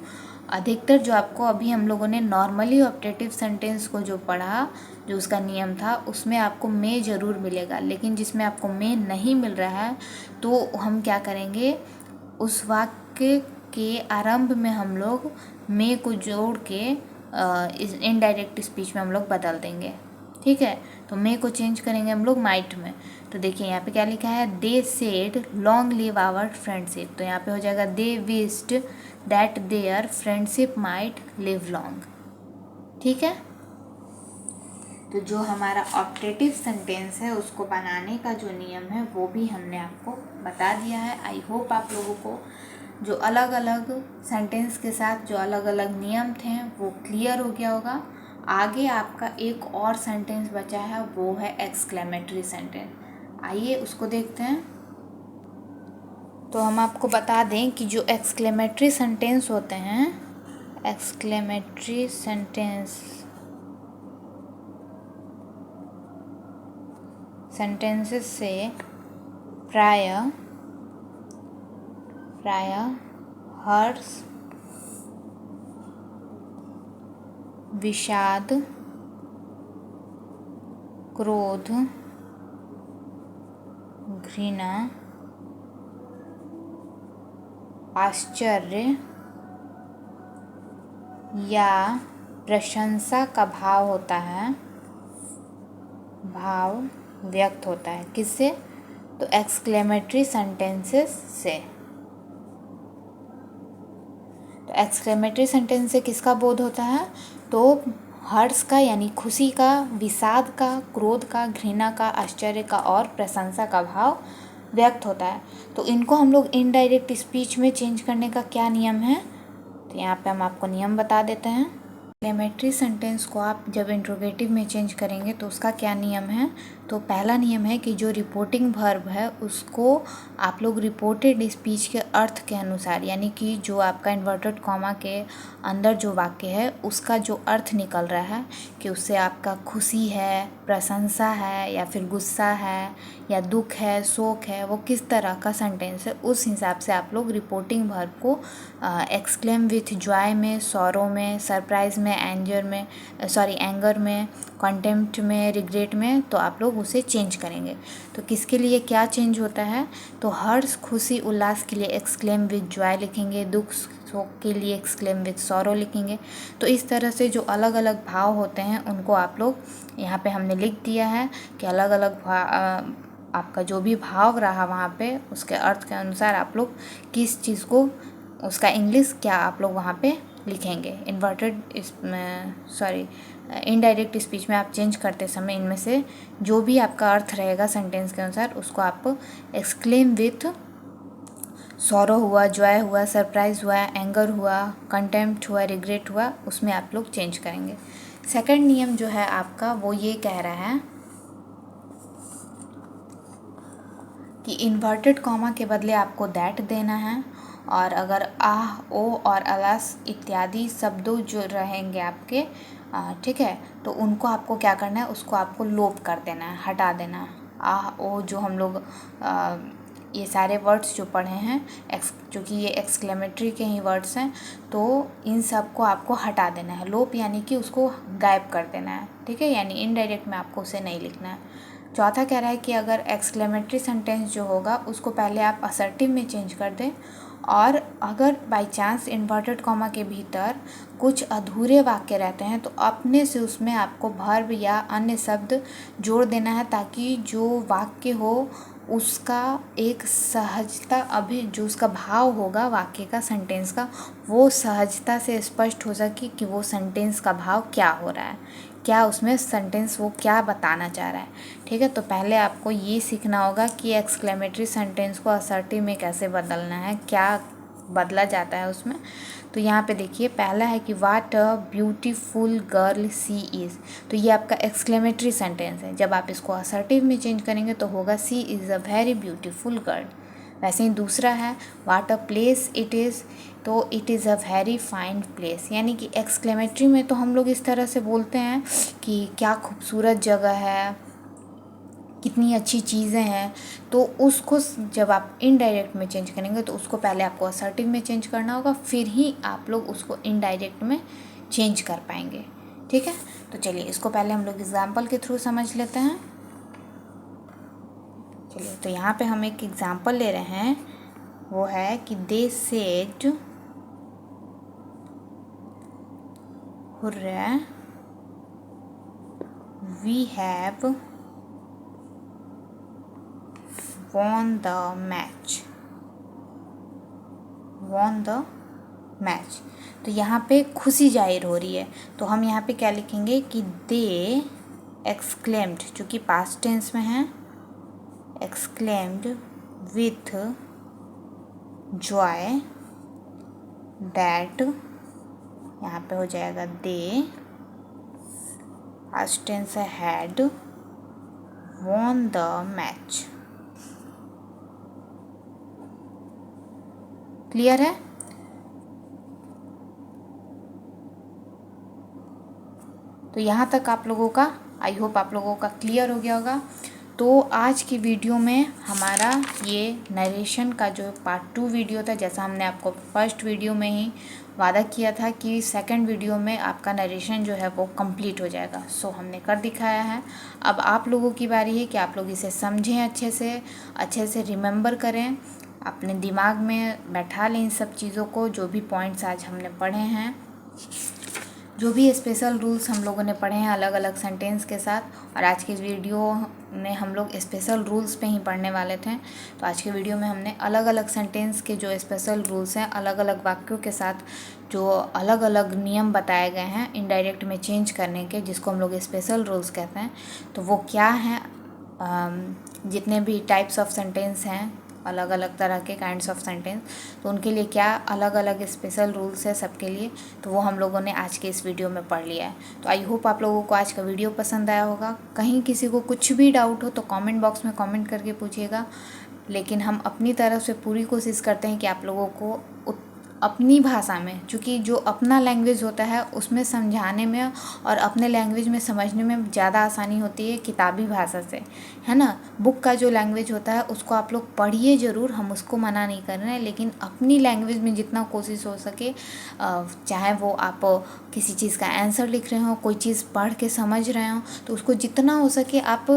अधिकतर जो आपको अभी हम लोगों ने नॉर्मली ऑप्टेटिव सेंटेंस को जो पढ़ा, जो उसका नियम था, उसमें आपको मे ज़रूर मिलेगा, लेकिन जिसमें आपको मे नहीं मिल रहा है तो हम क्या करेंगे, उस वाक्य के आरंभ में हम लोग मे को जोड़ के इस इनडायरेक्ट स्पीच में हम लोग बदल देंगे। ठीक है, तो मे को चेंज करेंगे हम लोग माइट में। तो देखिए यहाँ पे क्या लिखा है, they said long live our friendship, तो यहाँ पे हो जाएगा they wished that their friendship might live long. ठीक है, तो जो हमारा ऑप्टेटिव सेंटेंस है उसको बनाने का जो नियम है वो भी हमने आपको बता दिया है। आई होप आप लोगों को जो अलग अलग सेंटेंस के साथ जो अलग अलग नियम थे वो क्लियर हो गया होगा। आगे आपका एक और सेंटेंस बचा है, वो है एक्सक्लेमेटरी सेंटेंस। आइए उसको देखते हैं। तो हम आपको बता दें कि जो एक्सक्लेमेटरी सेंटेंस होते हैं, एक्सक्लेमेटरी सेंटेंसेस से प्राय हर्ष, विषाद, क्रोध, घृणा, आश्चर्य या प्रशंसा का भाव होता है, भाव व्यक्त होता है। किससे? तो एक्सक्लेमेटरी सेंटेंसेस से। तो एक्सक्लेमेटरी सेंटेंस से किसका बोध होता है? तो हर्ष का यानी खुशी का, विषाद का, क्रोध का, घृणा का, आश्चर्य का और प्रशंसा का भाव व्यक्त होता है। तो इनको हम लोग इनडायरेक्ट स्पीच में चेंज करने का क्या नियम है? तो यहाँ पे हम आपको नियम बता देते हैं। एक्सक्लेमेटरी सेंटेंस को आप जब इंट्रोगेटिव में चेंज करेंगे तो उसका क्या नियम है? तो पहला नियम है कि जो रिपोर्टिंग वर्ब है उसको आप लोग रिपोर्टेड स्पीच के अर्थ के अनुसार, यानी कि जो आपका इन्वर्टेड कॉमा के अंदर जो वाक्य है उसका जो अर्थ निकल रहा है कि उससे आपका खुशी है, प्रशंसा है या फिर गुस्सा है या दुख है, शोक है, वो किस तरह का सेंटेंस है, उस हिसाब से आप लोग रिपोर्टिंग वर्ब को एक्सक्लेम विथ जॉय में, सॉरो में, सरप्राइज में, एंगर में, कंटेम्प्ट में, रिग्रेट में, तो आप लोग उसे चेंज करेंगे। तो किसके लिए क्या चेंज होता है? तो हर्ष, खुशी, उल्लास के लिए एक्सक्लेम विथ जॉय लिखेंगे, दुख शोक के लिए एक्सक्लेम विथ सॉरो लिखेंगे। तो इस तरह से जो अलग अलग भाव होते हैं उनको आप लोग यहाँ पे हमने लिख दिया है कि अलग अलग आपका जो भी भाव रहा वहाँ पे उसके अर्थ के अनुसार आप लोग किस चीज़ को, उसका इंग्लिश क्या आप लोग वहाँ पे लिखेंगे। इनडायरेक्ट स्पीच में आप चेंज करते समय इनमें से जो भी आपका अर्थ रहेगा सेंटेंस के अनुसार उसको आप एक्सक्लेम विथ सॉरो हुआ, जॉय हुआ, सरप्राइज हुआ, एंगर हुआ, कंटेम्प्ट हुआ, रिग्रेट हुआ, उसमें आप लोग चेंज करेंगे। सेकंड नियम जो है आपका वो ये कह रहा है कि इन्वर्टेड कॉमा के बदले आपको दैट देना है, और अगर आह, ओ और अलास इत्यादि शब्दों जो रहेंगे आपके, ठीक है, तो उनको आपको क्या करना है, उसको आपको लोप कर देना है, हटा देना है। आह, ओ जो हम लोग ये सारे वर्ड्स जो पढ़े हैं जो कि ये एक्सक्लेमेटरी के ही वर्ड्स हैं, तो इन सब को आपको हटा देना है। लोप यानी कि उसको गायब कर देना है, ठीक है, यानी इनडायरेक्ट में आपको उसे नहीं लिखना है। चौथा कह रहा है कि अगर एक्सक्लेमेटरी सेंटेंस जो होगा उसको पहले आप असर्टिव में चेंज कर दें, और अगर बाय चांस इन्वर्टेड कॉमा के भीतर कुछ अधूरे वाक्य रहते हैं तो अपने से उसमें आपको वर्ब या अन्य शब्द जोड़ देना है, ताकि जो वाक्य हो उसका एक सहजता जो उसका भाव होगा वाक्य का, सेंटेंस का, वो सहजता से स्पष्ट हो सके कि वो सेंटेंस का भाव क्या हो रहा है, क्या उसमें सेंटेंस वो क्या बताना चाह रहा है। ठीक है, तो पहले आपको ये सीखना होगा कि एक्सक्लेमेटरी सेंटेंस को असर्टिव में कैसे बदलना है, क्या बदला जाता है उसमें। तो यहाँ पे देखिए, पहला है कि what a beautiful girl she is. तो ये आपका एक्सक्लेमेटरी सेंटेंस है। जब आप इसको असर्टिव में चेंज करेंगे तो होगा she is a very beautiful girl. वैसे ही दूसरा है what a place it is. तो it is a very fine place, यानी कि एक्सक्लेमेटरी में तो हम लोग इस तरह से बोलते हैं कि क्या खूबसूरत जगह है, कितनी अच्छी चीज़ें हैं। तो उसको जब आप इनडायरेक्ट में चेंज करेंगे तो उसको पहले आपको असर्टिव में चेंज करना होगा, फिर ही आप लोग उसको इनडायरेक्ट में चेंज कर पाएंगे। ठीक है, तो चलिए इसको पहले हम लोग एग्जाम्पल के थ्रू समझ लेते हैं। चलिए, तो यहाँ पे हम एक एग्जाम्पल ले रहे हैं, वो है कि they said hurray we have won the match। तो यहाँ पे खुशी जाहिर हो रही है, तो हम यहाँ पे क्या लिखेंगे कि दे एक्सक्लेम्ड, जो कि पास्ट टेंस में है, एक्सक्लेम्ड विथ जॉय दैट, यहाँ पे हो जाएगा दे, पास्ट टेंस है had won the match। Clear है? तो यहाँ तक आप लोगों का, आई होप आप लोगों का क्लियर हो गया होगा। तो आज की वीडियो में हमारा ये नरेशन का जो पार्ट 2 वीडियो था, जैसा हमने आपको फर्स्ट वीडियो में ही वादा किया था कि सेकंड वीडियो में आपका नरेशन जो है वो कंप्लीट हो जाएगा, सो हमने कर दिखाया है। अब आप लोगों की बारी है कि आप लोग इसे समझें, अच्छे से रिमेंबर करें, अपने दिमाग में बैठा लें इन सब चीज़ों को, जो भी पॉइंट्स आज हमने पढ़े हैं, जो भी स्पेशल रूल्स हम लोगों ने पढ़े हैं अलग अलग सेंटेंस के साथ। और आज के इस वीडियो में हम लोग स्पेशल रूल्स पे ही पढ़ने वाले थे। तो आज के वीडियो में हमने अलग अलग सेंटेंस के जो स्पेशल रूल्स हैं, अलग अलग वाक्यों के साथ जो अलग अलग नियम बताए गए हैं इनडायरेक्ट में चेंज करने के, जिसको हम लोग स्पेशल रूल्स कहते हैं, तो वो क्या हैं, जितने भी टाइप्स ऑफ सेंटेंस हैं, अलग अलग तरह के काइंड्स ऑफ सेंटेंस, तो उनके लिए क्या अलग अलग स्पेशल रूल्स है सबके लिए, तो वो हम लोगों ने आज के इस वीडियो में पढ़ लिया है। तो आई होप आप लोगों को आज का वीडियो पसंद आया होगा। कहीं किसी को कुछ भी डाउट हो तो कमेंट बॉक्स में कमेंट करके पूछिएगा, लेकिन हम अपनी तरफ से पूरी कोशिश करते हैं कि आप लोगों को अपनी भाषा में, क्योंकि जो अपना लैंग्वेज होता है उसमें समझाने में और अपने लैंग्वेज में समझने में ज़्यादा आसानी होती है किताबी भाषा से, है ना। बुक का जो लैंग्वेज होता है उसको आप लोग पढ़िए ज़रूर, हम उसको मना नहीं कर रहे हैं, लेकिन अपनी लैंग्वेज में जितना कोशिश हो सके, चाहे वो आप किसी चीज़ का आंसर लिख रहे हो, कोई चीज़ पढ़ के समझ रहे हो, तो उसको जितना हो सके आप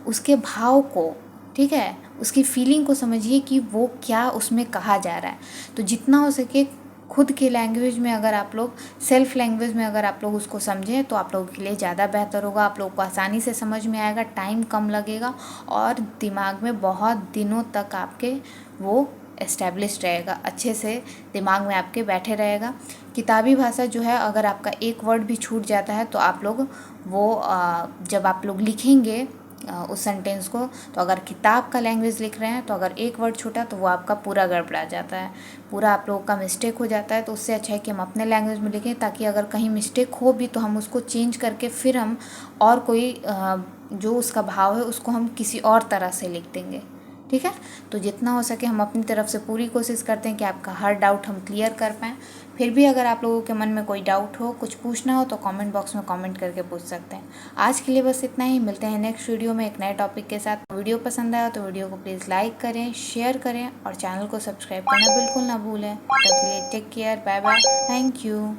उसके भाव को, ठीक है, उसकी फीलिंग को समझिए कि वो क्या उसमें कहा जा रहा है। तो जितना हो सके खुद के लैंग्वेज में, अगर आप लोग सेल्फ लैंग्वेज में अगर आप लोग उसको समझें तो आप लोगों के लिए ज़्यादा बेहतर होगा। आप लोगों को आसानी से समझ में आएगा, टाइम कम लगेगा और दिमाग में बहुत दिनों तक आपके वो एस्टेब्लिश रहेगा, अच्छे से दिमाग में आपके बैठे रहेगा। किताबी भाषा जो है, अगर आपका एक वर्ड भी छूट जाता है तो आप लोग वो जब आप लोग लिखेंगे उस सेंटेंस को, तो अगर किताब का लैंग्वेज लिख रहे हैं तो अगर एक वर्ड छूटा तो वो आपका पूरा गड़बड़ा जाता है, पूरा आप लोगों का मिस्टेक हो जाता है। तो उससे अच्छा है कि हम अपने लैंग्वेज में लिखें, ताकि अगर कहीं मिस्टेक हो भी तो हम उसको चेंज करके फिर हम और कोई जो उसका भाव है उसको हम किसी और तरह से लिख देंगे। ठीक है। तो जितना हो सके हम अपनी तरफ से पूरी कोशिश करते हैं कि आपका हर डाउट हम क्लियर कर पाएँ। फिर भी अगर आप लोगों के मन में कोई डाउट हो, कुछ पूछना हो, तो कमेंट बॉक्स में कमेंट करके पूछ सकते हैं। आज के लिए बस इतना ही, मिलते हैं नेक्स्ट वीडियो में एक नए टॉपिक के साथ। वीडियो पसंद आया तो वीडियो को प्लीज़ लाइक करें, शेयर करें और चैनल को सब्सक्राइब करना बिल्कुल ना भूलें। तब तक के लिए take care, bye bye, thank you.